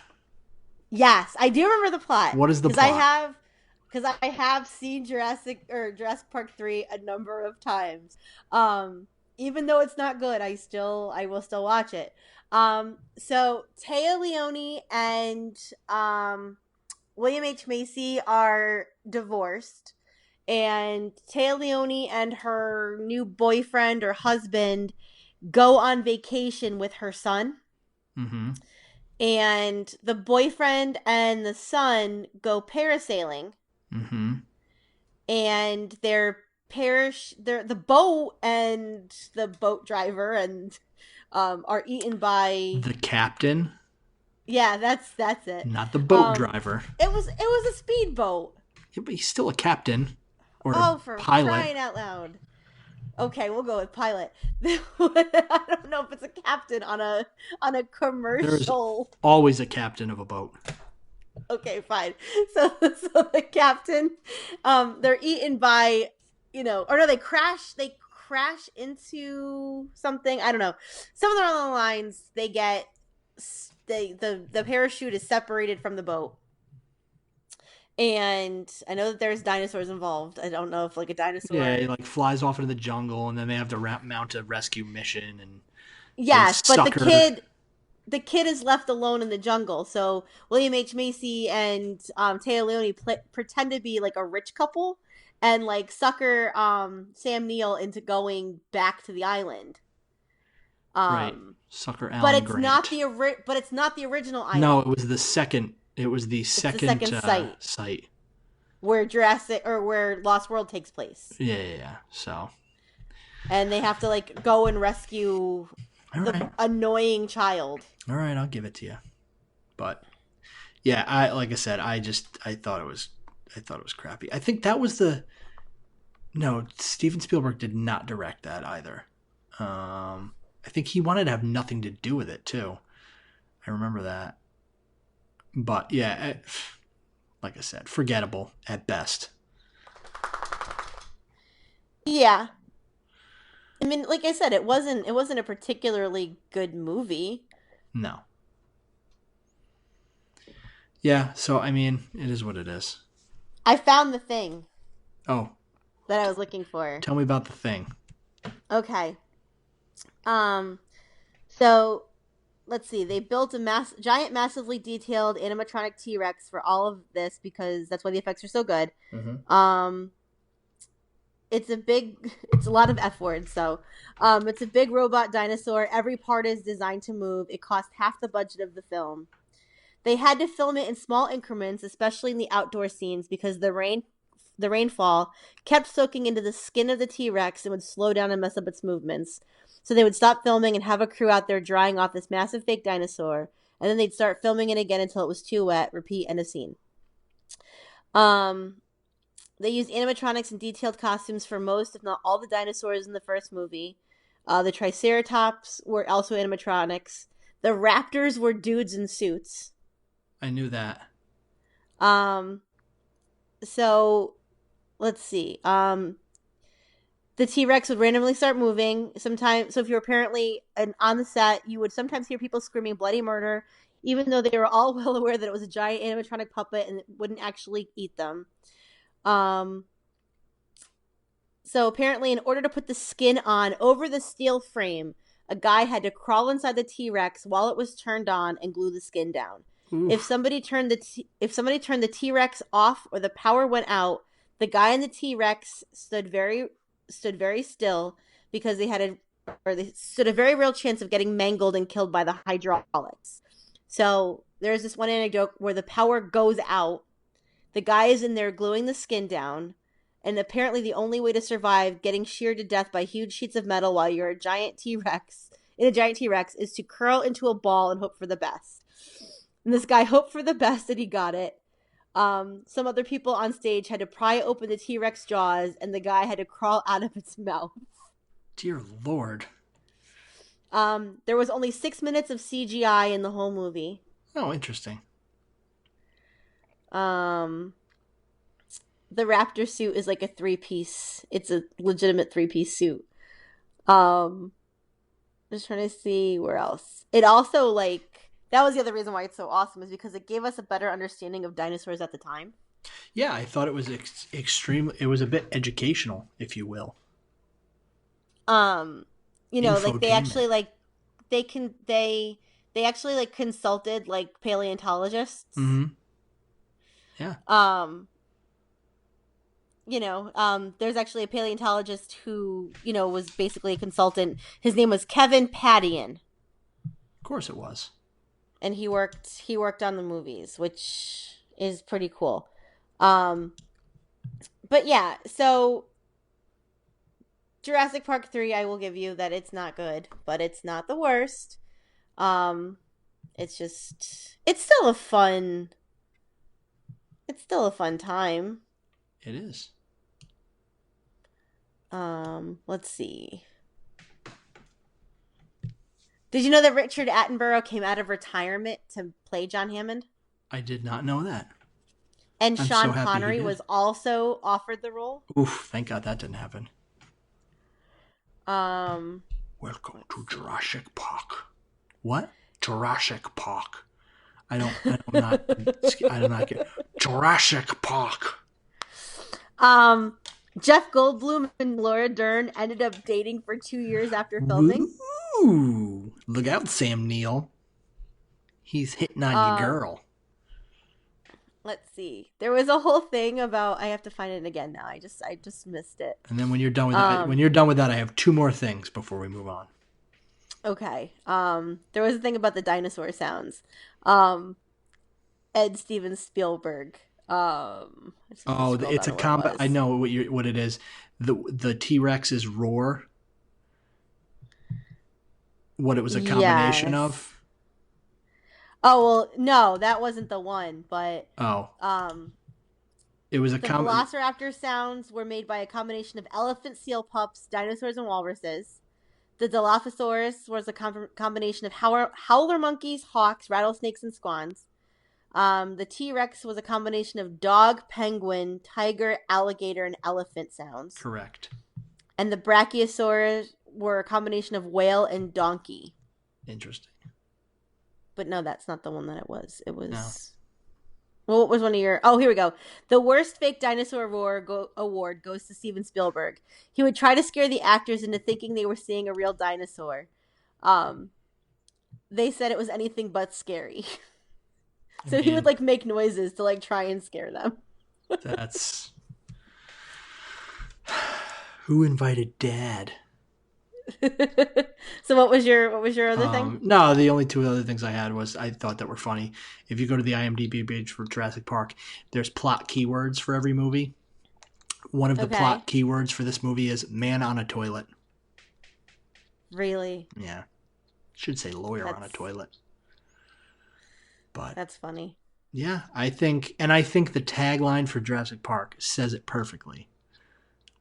Yes, I do remember the plot What is the because I plot? have seen Jurassic Park 3 a number of times. Even though it's not good, I will still watch it. So Taya Leone and William H. Macy are divorced, and Taya Leone and her new boyfriend or husband go on vacation with her son. Mm-hmm. And the boyfriend and the son go parasailing, Mm-hmm. and the boat and the boat driver and are eaten by. The captain, Yeah, that's it. not the boat Um, driver. it was a speedboat. Yeah, but he's still a captain or a Oh, for pilot. crying out loud! Okay, we'll go with pilot. I don't know if it's a captain on a There's commercial. always a captain of a boat. Okay, fine. So the captain, they're eaten by, or no, they crash into something. I don't know. Somewhere along the lines, the parachute is separated from the boat. And I know that there's dinosaurs involved. I don't know if like a Yeah, dinosaur. he like flies off into the jungle, and then they have to mount a rescue mission, and they Yes, but the sucker. kid is left alone in the jungle. So William H Macy and Taya Leone pretend to be like a rich couple and like sucker Sam Neill into going back to the island. Right, Um, sucker but Alan it's not Grant. the original No, island. it was the It's the second second site site. where Lost World takes place, Yeah. So and they have to like go and rescue All the right. annoying child. All right, I'll give it to you. But yeah, I like I said, I thought it was crappy. I think that was the no, Steven Spielberg did not direct that either. I think he wanted to have nothing to do with it too. I remember that. But yeah, like I said, forgettable at best. Yeah. I mean, like I said, it wasn't a particularly good movie. No. Yeah, so I mean, it is what it is. I found the thing Oh, that I was looking for. tell me about the thing. Okay. Um so let's see. They built a giant massively detailed animatronic T-Rex for all of this because that's why the effects are so good. Mm-hmm. Um it's a lot of F words, so it's a big robot dinosaur. Every part is designed to move. It cost half the budget of the film. They had to film it in small increments, especially in the outdoor scenes, because the rainfall kept soaking into the skin of the T-Rex and would slow down and mess up its movements. So they would stop filming and have a crew out there drying off this massive fake dinosaur, and then they'd start filming it again until it was too wet. Repeat, end of scene. Um, they used animatronics and detailed costumes for most, if not all, the dinosaurs in the first movie. The Triceratops were also animatronics. The raptors were dudes in suits. I knew that. Um, so let's see. The T-Rex would randomly start moving. Sometimes, so if you were apparently on the set, you would sometimes hear people screaming bloody murder, even though they were all well aware that it was a giant animatronic puppet and it wouldn't actually eat them. Um, so apparently, in order to put the skin on over the steel frame, a guy had to crawl inside the T-Rex while it was turned on and glue the skin down. If Oof. somebody turned the T-Rex off or the power went out, the guy in the T-Rex stood very still because they stood a very real chance of getting mangled and killed by the hydraulics. So there's this one anecdote where the power goes out, the guy is in there gluing the skin down, and apparently the only way to survive getting sheared to death by huge sheets of metal while you're a giant T-Rex is to curl into a ball and hope for the best. And this guy hoped for the best and he got it. Some other people on stage had to pry open the T-Rex jaws and the guy had to crawl out of its mouth. Dear Lord. There was only 6 minutes of CGI in the whole movie. Oh, interesting. The raptor suit is like a 3-piece. It's a legitimate 3-piece suit. Just trying to see where else. It also that was the other reason why it's so awesome is because it gave us a better understanding of dinosaurs at the time. Yeah, I thought it was extremely. It was a bit educational, if you will. They actually Infotainment. they actually consulted paleontologists. Mm-hmm. Yeah. There's actually a paleontologist who was basically a consultant. His name was Kevin Padian, Of course it was. and he worked on the movies, which is pretty cool. But yeah, so Jurassic Park 3, I will give you that it's not good, but it's not the worst. It's still a fun time. It is. Let's see. Did you know that Richard Attenborough came out of retirement to play John Hammond? I did not know that. And I'm so Sean happy he Connery did. was also offered the role. Oof! Thank God that didn't happen. Um, Welcome to Jurassic Park. What? Jurassic Park. I don't. I'm not. I do not get Jurassic Park. Jeff Goldblum and Laura Dern ended up dating for 2 years after filming. Ooh! Look out, Sam Neill. He's hitting on your Um, girl. let's see. There was a whole thing about. I have to find it again now. I just missed it. And then when you're done with that, I have 2 more things before we move on. Okay. There was a thing about the dinosaur sounds. Um, Ed Steven Spielberg. I just have to Oh, scroll it's down a to where it combat. I was. know what it is. The T-Rex's roar. what it was a combination Yes. of? Oh well, no, that wasn't the one, but Oh, um, it was a the com. Velociraptor sounds were made by a combination of elephant, seal pups, dinosaurs, and walruses. The Dilophosaurus was a combination of howler monkeys, hawks, rattlesnakes, and swans. The T Rex was a combination of dog, penguin, tiger, alligator, and elephant sounds. Correct. And the Brachiosaurs were a combination of whale and donkey. Interesting. But no, that's not the one that it was. It No. was. Well, what was one of your? Oh, here we go. The worst fake dinosaur award goes to Steven Spielberg. He would try to scare the actors into thinking they were seeing a real dinosaur. Um, they said it was anything but scary. So he would like make noises to like try and scare them. That's who invited Dad. So what was your other thing? No, the only two other things I had was I thought that were funny. If you go to the IMDb page for Jurassic Park, there's plot keywords for every movie. One of the plot keywords for this movie is man on a toilet. Really? Yeah. Should say lawyer on a toilet. But that's funny. Yeah, I think the tagline for Jurassic Park says it perfectly,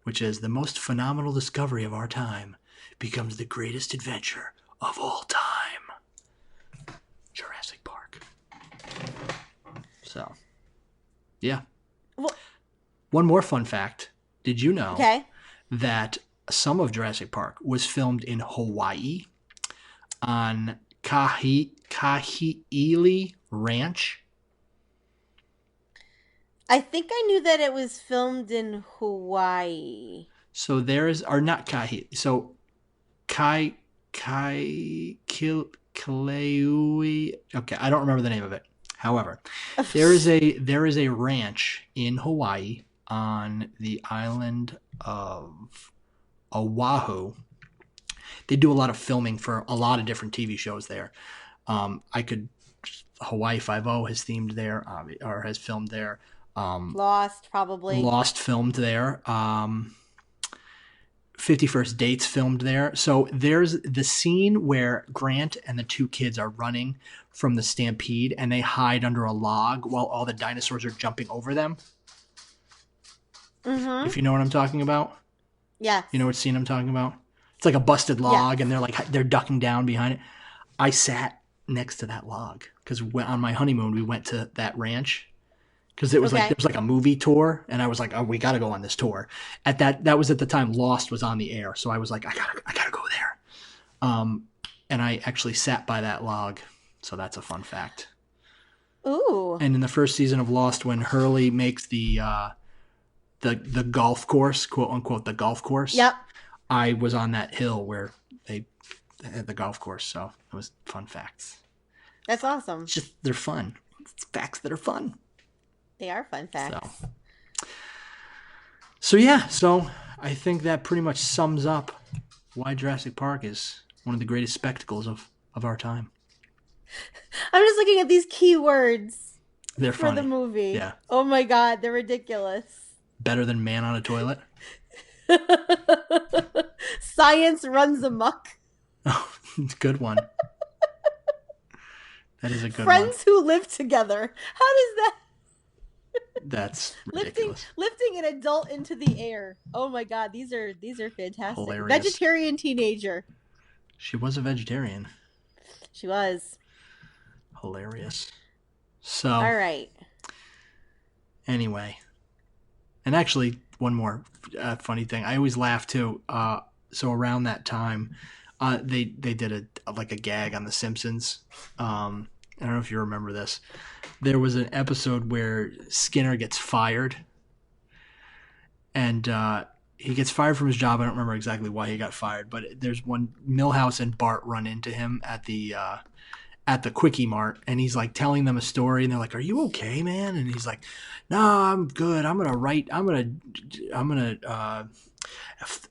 which is the most phenomenal discovery of our time becomes the greatest adventure of all time. Jurassic Park. So, yeah. Well, one more fun fact. Did you know that some of Jurassic Park was filmed in Hawaii on Kahili Ranch? I think I knew that it was filmed in Hawaii. So there's, or not Kahili. So Kileui. Okay, I don't remember the name of it. However, there is a ranch in Hawaii on the island of Oahu. They do a lot of filming for a lot of different TV shows there. Hawaii Five-0 has themed there, or has filmed there. Lost, probably. Lost filmed there. 51st Dates filmed there. So there's the scene where Grant and the two kids are running from the stampede and they hide under a log while all the dinosaurs are jumping over them. Mm-hmm. If you know what I'm talking about. Yeah. You know what scene I'm talking about? It's like a busted log and they're ducking down behind it. I sat next to that log because on my honeymoon we went to that ranch. Because it was there was like a movie tour, and I was like, "Oh, we got to go on this tour." That was at the time Lost was on the air, so I was like, "I gotta go there." And I actually sat by that log, so that's a fun fact. Ooh! And in the first season of Lost, when Hurley makes the golf course, quote unquote, the golf course, yep, I was on that hill where they had the golf course, so it was fun facts. That's awesome. It's just they're fun. It's facts that are fun. They are fun facts. So yeah, so I think that pretty much sums up why Jurassic Park is one of the greatest spectacles of our time. I'm just looking at these keywords for the movie. Yeah. Oh my god, they're ridiculous. Better than man on a toilet? Science runs amok. Oh, good one. That is a good one. Friends who live together. How does that... That's ridiculous. Lifting an adult into the air. Oh my god, these are fantastic. Hilarious. Vegetarian teenager. She was a vegetarian. She was. Hilarious. So. All right. Anyway. And actually, one more funny thing. I always laugh too. So around that time, they did a gag on The Simpsons. I don't know if you remember this. There was an episode where Skinner gets fired. And he gets fired from his job. I don't remember exactly why he got fired. But there's one, Milhouse and Bart run into him at the Quickie Mart. And he's like telling them a story. And they're like, "Are you okay, man?" And he's like, "No, I'm good. I'm going to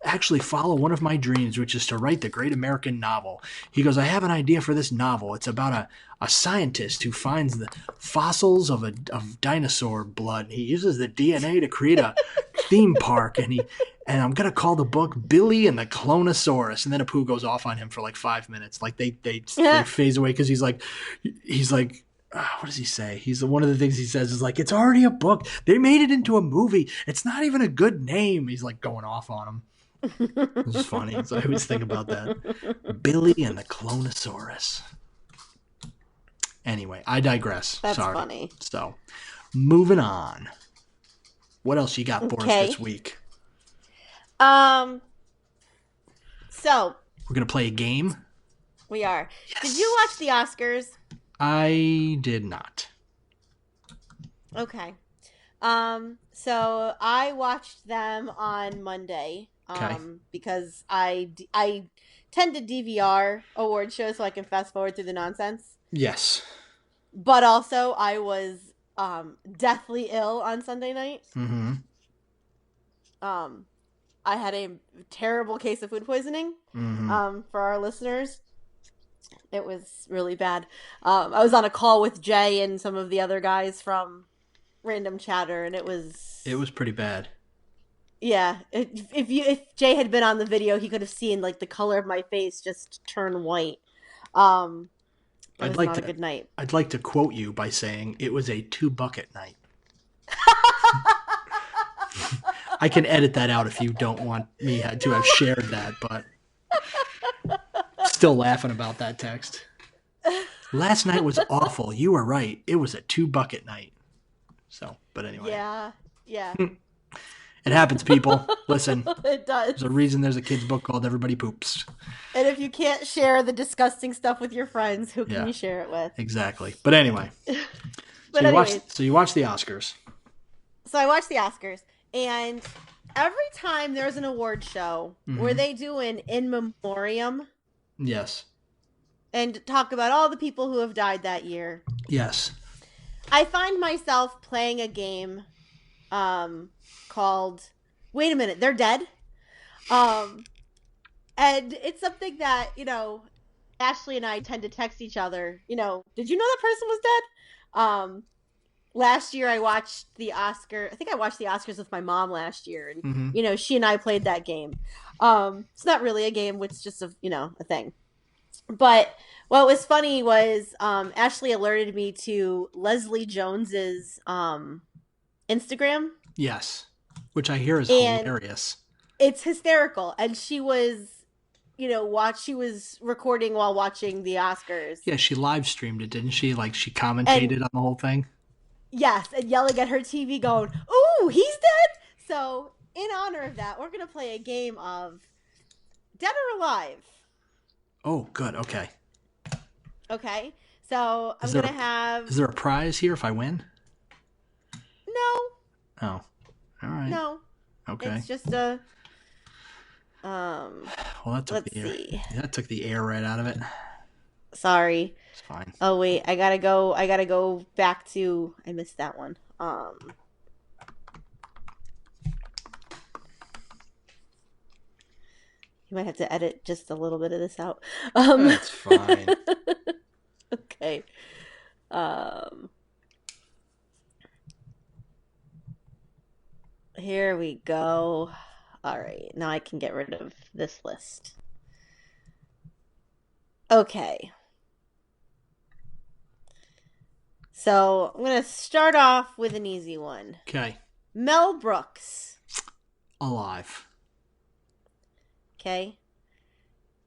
actually follow one of my dreams, which is to write the great American novel." He goes, "I have an idea for this novel. It's about a scientist who finds the fossils of dinosaur blood. He uses the DNA to create theme park, and I'm gonna call the book Billy and the Clonosaurus, and then Apu goes off on him for like 5 minutes. Like they phase away because he's like, what does he say? One of the things he says is like, it's already a book. They made it into a movie. It's not even a good name. He's like going off on him. It's funny. So I always think about that. Billy and the Clonosaurus. Anyway, I digress. That's Sorry. funny. So, moving on. What else you got for us this week? So we're gonna play a game. We are. Yes. Did you watch the Oscars? I did not. Okay. So I watched them on Monday. Okay. Because I tend to DVR award shows so I can fast forward through the nonsense. Yes. But also I was deathly ill on Sunday night. Mm-hmm. I had a terrible case of food poisoning. Mm-hmm. For our listeners. It was really bad. I was on a call with Jay and some of the other guys from Random Chatter, and it was pretty bad. Yeah, if Jay had been on the video, he could have seen like the color of my face just turn white. It was not a good night. I'd like to quote you by saying it was a 2-bucket night. I can edit that out if you don't want me to have shared that, but still laughing about that text. Last night was awful. You were right. It was a 2-bucket night. So, but anyway. Yeah. It happens, people. Listen. It does. There's a reason there's a kid's book called Everybody Poops. And if you can't share the disgusting stuff with your friends, who can you share it with? Exactly. But anyway. So you watched the Oscars. So I watched the Oscars, and every time there's an award show where they do an in memoriam. Yes. And talk about all the people who have died that year. Yes. I find myself playing a game called Wait a Minute, They're Dead. And it's something that, Ashley and I tend to text each other, did you know that person was dead? Last year I watched the Oscar. I think I watched the Oscars with my mom last year. And, she and I played that game. It's not really a game, it's just a thing. But what was funny was Ashley alerted me to Leslie Jones's Instagram. Yes, which I hear is hilarious. It's hysterical, and she was, she was recording while watching the Oscars. Yeah, she live streamed it, didn't she? Like she commentated on the whole thing. Yes, and yelling at her TV, going, "Ooh, he's dead!" So, in honor of that, we're gonna play a game of Dead or Alive. Oh, good. Okay. Okay. So I'm going to have... Is there a prize here if I win? No. Oh. All right. No. Okay. It's just a... Well, that took the air. See. Yeah, that took the air right out of it. Sorry. It's fine. Oh, wait. I gotta go back to... I missed that one. You might have to edit just a little bit of this out. That's fine. Okay. Here we go. All right. Now I can get rid of this list. Okay. So I'm going to start off with an easy one. Okay. Mel Brooks. Alive. Okay.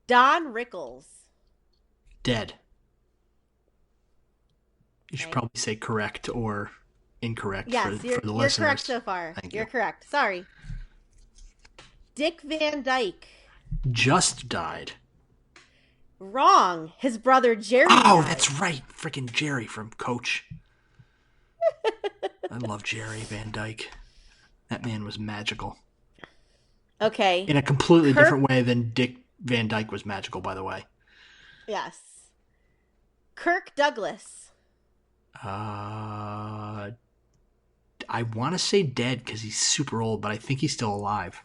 Don Rickles. Dead. You should probably say correct or incorrect for the listeners. You're correct so far. You're correct. Sorry. Dick Van Dyke. Just died. Wrong. His brother Jerry Oh, died. that's right. Freaking Jerry from Coach. I love Jerry Van Dyke. That man was magical. Okay. In a completely different way than Dick Van Dyke was magical, by the way. Yes. Kirk Douglas. I want to say dead because he's super old, but I think he's still alive.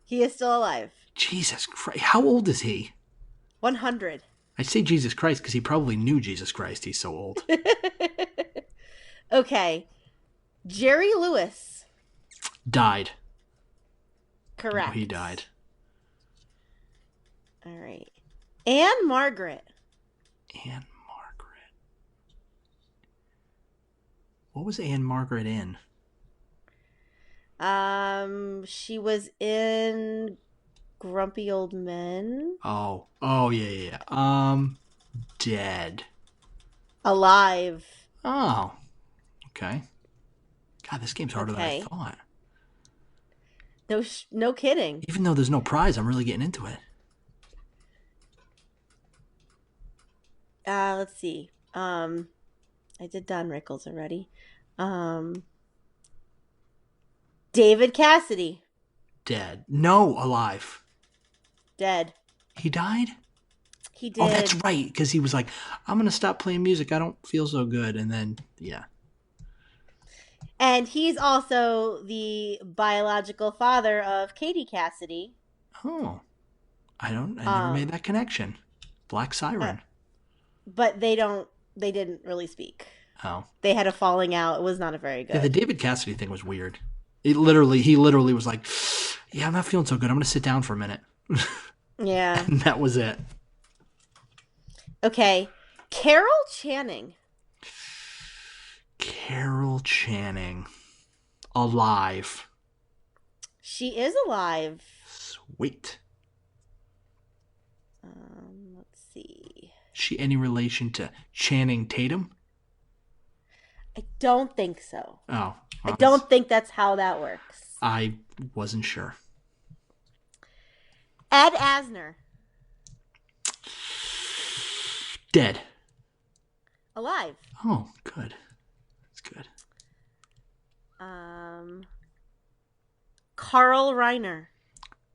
He is still alive. Jesus Christ. How old is he? 100. I say Jesus Christ because he probably knew Jesus Christ. He's so old. Okay. Jerry Lewis. Died. I know Correct. he died. All right. Anne Margaret. Anne Margaret. What was Anne Margaret in? She was in Grumpy Old Men. Oh, yeah. Dead. Alive. Oh, okay. God, this game's harder than I Okay. thought. No kidding. Even though there's no prize, I'm really getting into it. Let's see. I did Don Rickles already. David Cassidy. Dead. No, alive. Dead. He died? He did. Oh, that's right, because he was like, I'm going to stop playing music. I don't feel so good. And then, yeah. And he's also the biological father of Katie Cassidy. Oh, I never made that connection. Black Siren. But they didn't really speak. Oh. They had a falling out. It was not a very good. Yeah, the David Cassidy thing was weird. He literally was like, yeah, I'm not feeling so good. I'm going to sit down for a minute. Yeah. And that was it. Okay. Carol Channing. Carol Channing. Alive. She is alive. Sweet. Let's see. Is she any relation to Channing Tatum? I don't think so. Oh. Well, I don't think that's how that works. I wasn't sure. Ed Asner. Dead. Alive. Oh, good. That's good. Carl Reiner.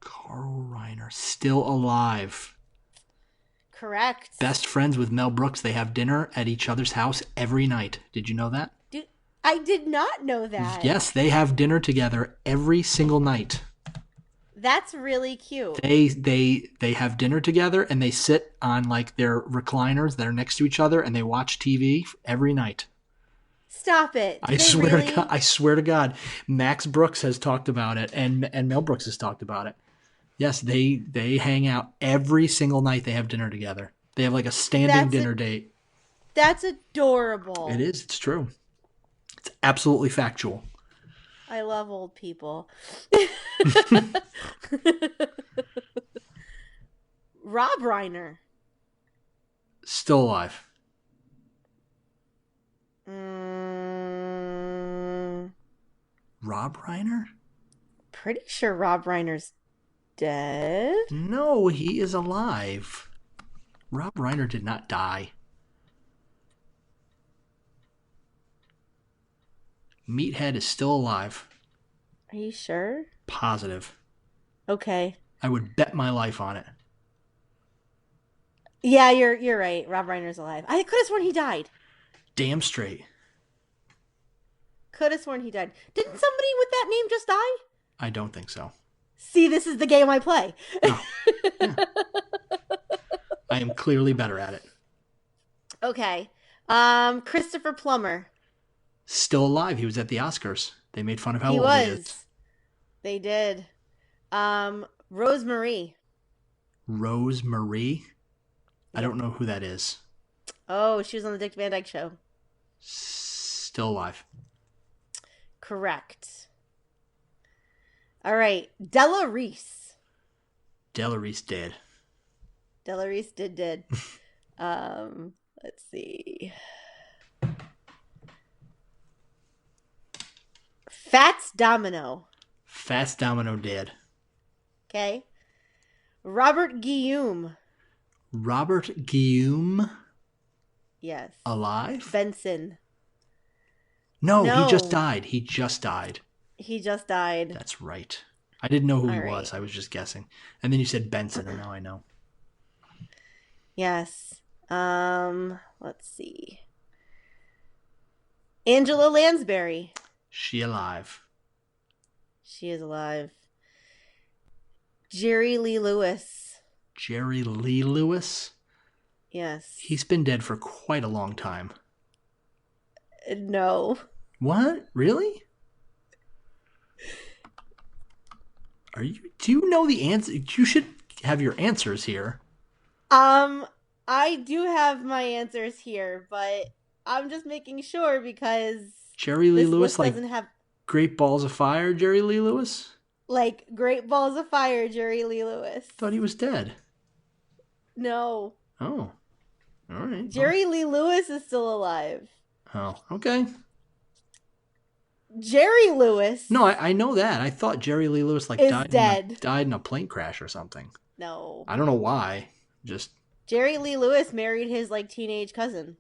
Carl Reiner. Still alive. Correct. Best friends with Mel Brooks. They have dinner at each other's house every night. Did you know that? I did not know that. Yes, they have dinner together every single night. That's really cute. They have dinner together and they sit on like their recliners that are next to each other and they watch TV every night. Stop it. I swear to God, Max Brooks has talked about it and Mel Brooks has talked about it. Yes, they hang out every single night. They have dinner together. They have like a standing dinner date. That's adorable. It is. It's true. It's absolutely factual. I love old people. Rob Reiner. Still alive. Rob Reiner? Pretty sure Rob Reiner's dead. No, he is alive. Rob Reiner did not die. Meathead is still alive. Are you sure? Positive. Okay. I would bet my life on it. Yeah, you're right. Rob Reiner's alive. I could have sworn he died. Damn straight. Could have sworn he died. Didn't somebody with that name just die? I don't think so. See, this is the game I play. No. Yeah. I am clearly better at it. Okay. Christopher Plummer. Still alive. He was at the Oscars. They made fun of how old he is. They did. Rosemary. Rosemary? I don't know who that is. Oh, she was on the Dick Van Dyke Show. Still alive. Correct. All right. Della Reese. Della Reese dead. Della Reese did. Let's see. Fats Domino. Fats Domino dead. Okay. Robert Guillaume. Robert Guillaume? Yes. Alive? Benson. No, No. he just died. He just died. He just died. That's right. I didn't know who he All was. right. I was just guessing. And then you said Benson, and now I know. Yes. Let's see. Angela Lansbury. She alive. She is alive. Jerry Lee Lewis. Jerry Lee Lewis? Yes. He's been dead for quite a long time. No. What? Really? Do you know the answer? You should have your answers here. I do have my answers here, but I'm just making sure because Jerry Lee this Lewis, list like doesn't have Great Balls of Fire, Jerry Lee Lewis? like Great Balls of Fire, Jerry Lee Lewis. Thought he was dead. No. Oh. All right. Jerry Lee Lewis is still alive. Oh, okay. Jerry Lewis. No, I know that. I thought Jerry Lee Lewis is dead. Died in a plane crash or something. No. I don't know why. Just Jerry Lee Lewis married his like teenage cousin.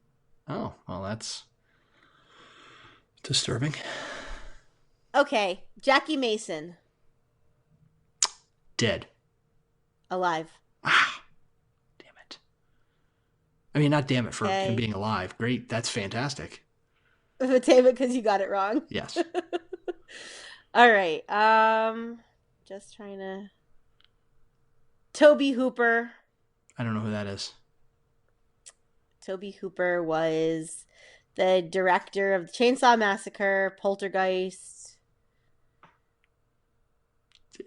Oh, well, that's disturbing. Okay, Jackie Mason. Dead. Alive. Ah, damn it. I mean, not damn it for him being alive. Great, that's fantastic. Damn it, because you got it wrong. Yes. All right. Just trying to. Toby Hooper. I don't know who that is. Toby Hooper was the director of the Chainsaw Massacre, Poltergeist.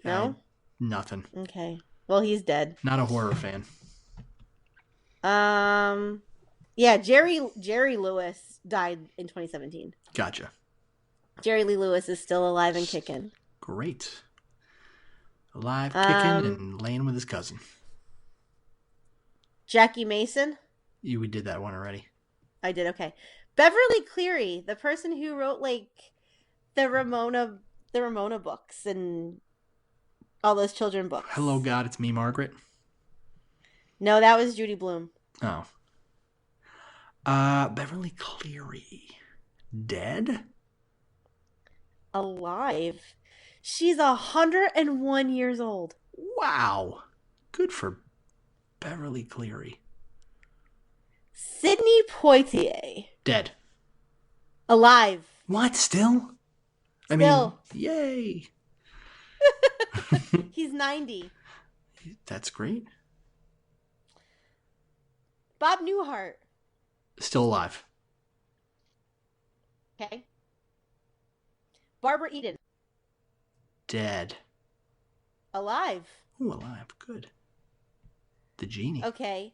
No? Nothing. Okay. Well, he's dead. Not a horror fan. Yeah, Jerry Lewis died in 2017. Gotcha. Jerry Lee Lewis is still alive and kicking. Great. Alive, kicking, and laying with his cousin. Jackie Mason? We did that one already. I did, okay. Beverly Cleary, the person who wrote like the Ramona books and all those children books. Hello, God, it's me, Margaret. No, that was Judy Blume. Oh. Beverly Cleary. Dead? Alive. She's 101 years old. Wow. Good for Beverly Cleary. Sidney Poitier. Dead. Alive. What? Still? I mean, yay. He's 90. That's great. Bob Newhart. Still alive. Okay. Barbara Eden. Dead. Alive. Ooh, alive. Good. The genie. Okay.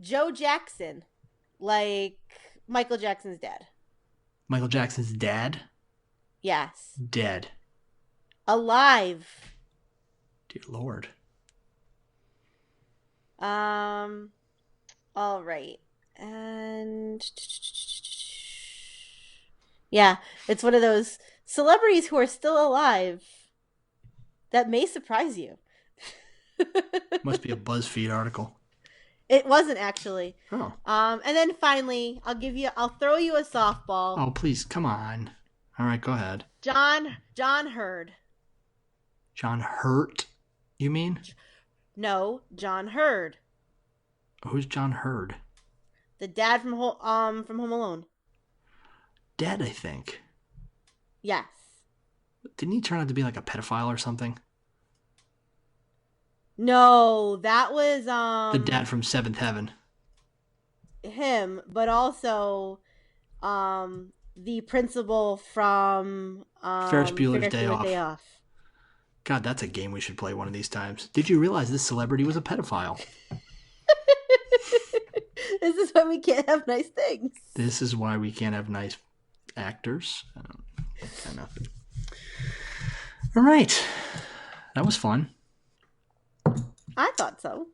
Joe Jackson. Like Michael Jackson's dad. Michael Jackson's dad? Yes. Dead. Alive. Dear Lord. All right. And yeah, it's one of those celebrities who are still alive that may surprise you. Must be a BuzzFeed article. It wasn't actually. Oh. And then finally, I'll throw you a softball. Oh, please, come on. All right, go ahead. John Hurd. John Hurt, you mean? No, John Hurd. Who's John Hurd? The dad from Home Alone. Dead, I think. Yes. Didn't he turn out to be like a pedophile or something? No, that was the dad from Seventh Heaven. Him, but also the principal from Ferris Bueller's Day Off. God, that's a game we should play one of these times. Did you realize this celebrity was a pedophile? This is why we can't have nice things. This is why we can't have nice actors. Got nothing. All right. That was fun. I thought so.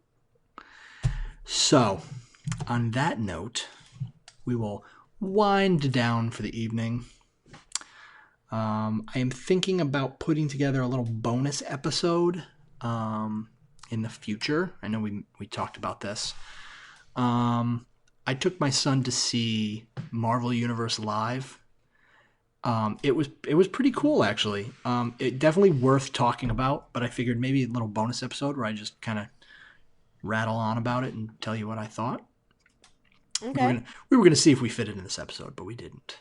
So, on that note, we will wind down for the evening. I am thinking about putting together a little bonus episode in the future. I know we talked about this. I took my son to see Marvel Universe live. It was pretty cool, actually. It definitely worth talking about, but I figured maybe a little bonus episode where I just kind of rattle on about it and tell you what I thought. Okay. We were gonna see if we fit it in this episode, but we didn't.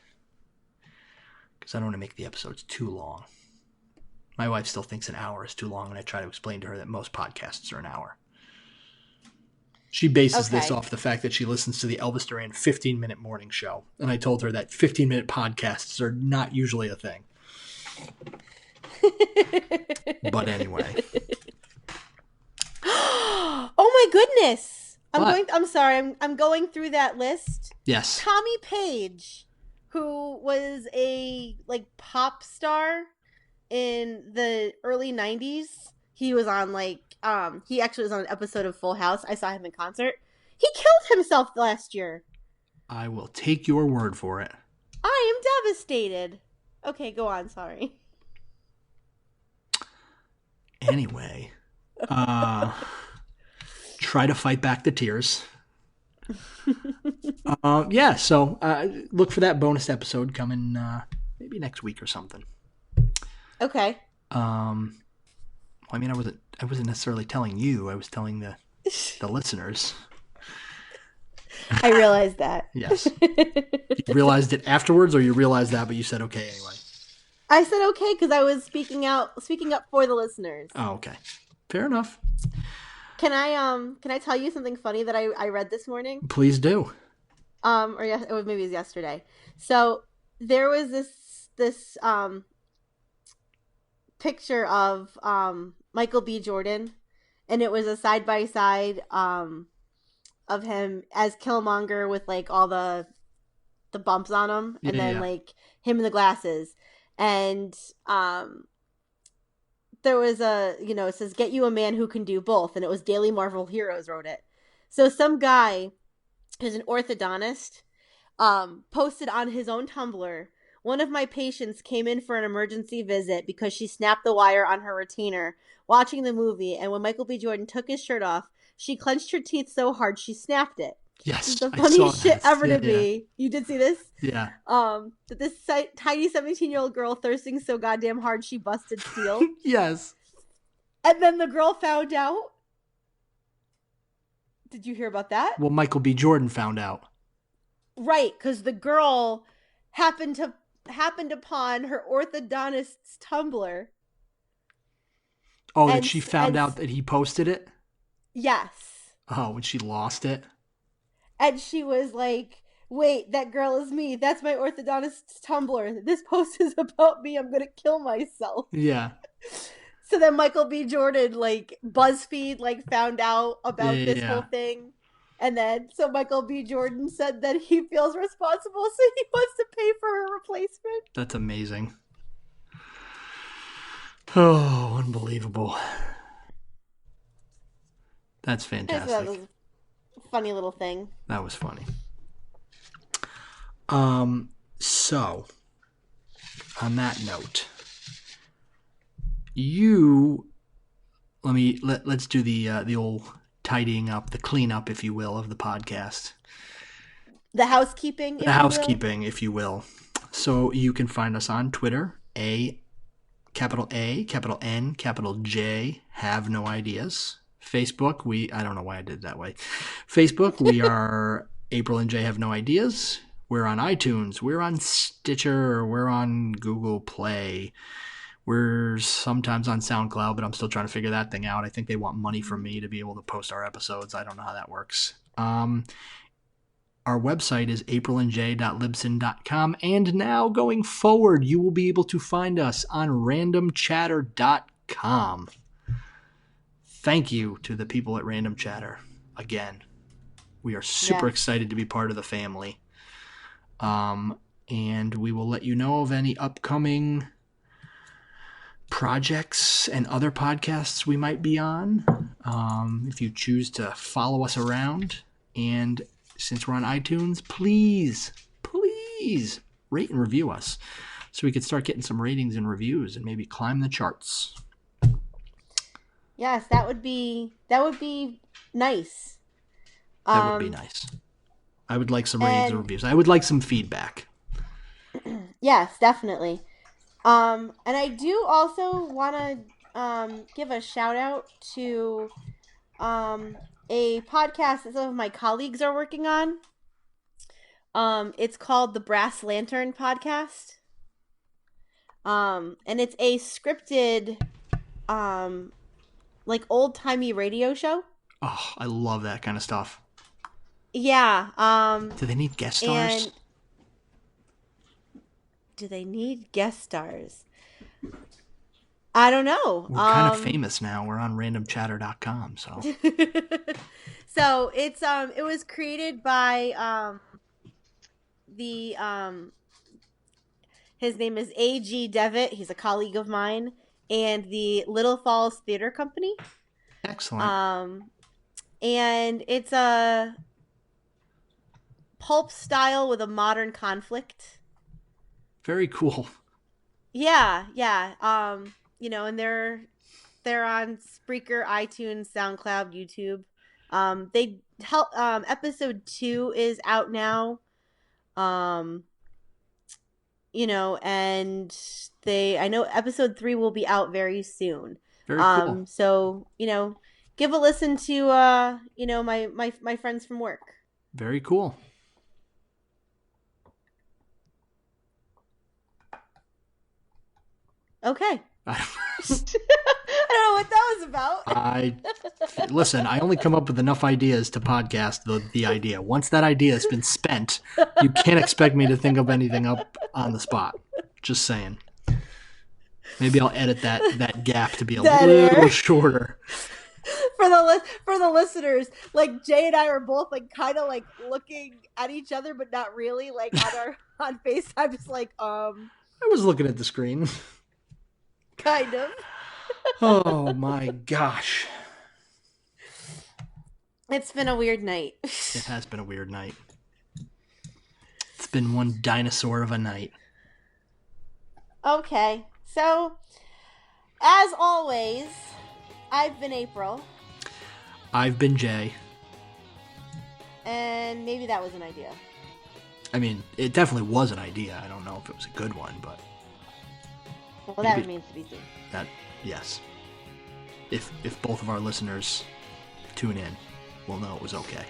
Because I don't want to make the episodes too long. My wife still thinks an hour is too long, and I try to explain to her that most podcasts are an hour. She bases this off the fact that she listens to the Elvis Duran 15-minute morning show. And I told her that 15-minute podcasts are not usually a thing. But anyway. Oh my goodness! What? I'm sorry. I'm going through that list. Yes. Tommy Page, who was a pop star in the early '90s. He was on he actually was on an episode of Full House. I saw him in concert. He killed himself last year. I will take your word for it. I am devastated. Okay, go on. Sorry. Anyway, try to fight back the tears. Yeah, so look for that bonus episode coming maybe next week or something. Okay. I mean, I wasn't necessarily telling you. I was telling the listeners. I realized that. Yes. You realized it afterwards, or you realized that, but you said okay anyway? I said okay because I was speaking up for the listeners. Oh, okay. Fair enough. Can I tell you something funny that I read this morning? Please do. Or maybe it was yesterday. So there was this picture of Michael B. Jordan, and it was a side by side of him as Killmonger with all the bumps on him, and then him in the glasses, and there was it says "Get you a man who can do both," and it was Daily Marvel Heroes wrote it. So some guy who's an orthodontist posted on his own Tumblr, "One of my patients came in for an emergency visit because she snapped the wire on her retainer watching the movie, and when Michael B. Jordan took his shirt off, she clenched her teeth so hard she snapped it." Yes, it's the funniest shit ever to me. You did see this? Yeah. That this tiny 17-year-old girl thirsting so goddamn hard she busted steel. Yes. And then the girl found out. Did you hear about that? Well, Michael B. Jordan found out. Right, because the girl happened upon her orthodontist's Tumblr. Oh, that she found out that he posted it? Yes. Oh, when she lost it? And she was like, "Wait, that girl is me. That's my orthodontist's Tumblr. This post is about me. I'm going to kill myself." Yeah. So then Michael B. Jordan, BuzzFeed, found out about this whole thing. And then, so Michael B. Jordan said that he feels responsible, so he wants to pay for her replacement. That's amazing. Oh, unbelievable. That's fantastic. That was a funny little thing. That was funny. So, on that note, let's do the old tidying up, the cleanup, if you will, of the podcast. The housekeeping, if you will. So you can find us on Twitter, capital N, capital J, have no ideas. Facebook, I don't know why I did it that way. Facebook, we are April and J have no ideas. We're on iTunes. We're on Stitcher. We're on Google Play. We're sometimes on SoundCloud, but I'm still trying to figure that thing out. I think they want money from me to be able to post our episodes. I don't know how that works. Our website is aprilandj.libsyn.com. And now, going forward, you will be able to find us on randomchatter.com. Thank you to the people at Random Chatter. Again, we are super excited to be part of the family. And we will let you know of any upcoming projects and other podcasts we might be on. If you choose to follow us around. And since we're on iTunes, please rate and review us so we could start getting some ratings and reviews and maybe climb the charts. Yes, that would be nice. That would be nice. I would like some ratings and reviews. I would like some feedback. Yes, definitely. And I do also want to give a shout out to a podcast that some of my colleagues are working on. It's called the Brass Lantern Podcast. And it's a scripted, old-timey radio show. Oh, I love that kind of stuff. Yeah. Do they need guest stars? Do they need guest stars? I don't know. We're kind of famous now. We're on randomchatter.com, so. So it was created by the his name is A.G. Devitt. He's a colleague of mine, and the Little Falls Theater Company. Excellent. And it's a pulp style with a modern conflict. Very cool. Yeah. And they're on Spreaker, iTunes, SoundCloud, YouTube. They help. Episode 2 is out now. And I know episode 3 will be out very soon. Very cool. So give a listen to my friends from work. Very cool. Okay. I don't know what that was about. Listen, I only come up with enough ideas to podcast the idea. Once that idea has been spent, you can't expect me to think of anything up on the spot. Just saying. Maybe I'll edit that gap to be a little shorter. For the listeners, like Jay and I are both like kind of like looking at each other, but not really. Like on FaceTime, just like I was looking at the screen. Kind of. Oh my gosh. It's been a weird night. It has been a weird night. It's been one dinosaur of a night. Okay. So, as always, I've been April. I've been Jay. And maybe that was an idea. I mean, it definitely was an idea. I don't know if it was a good one, but... Well, that remains to be seen. Yes. If both of our listeners tune in, we'll know it was okay.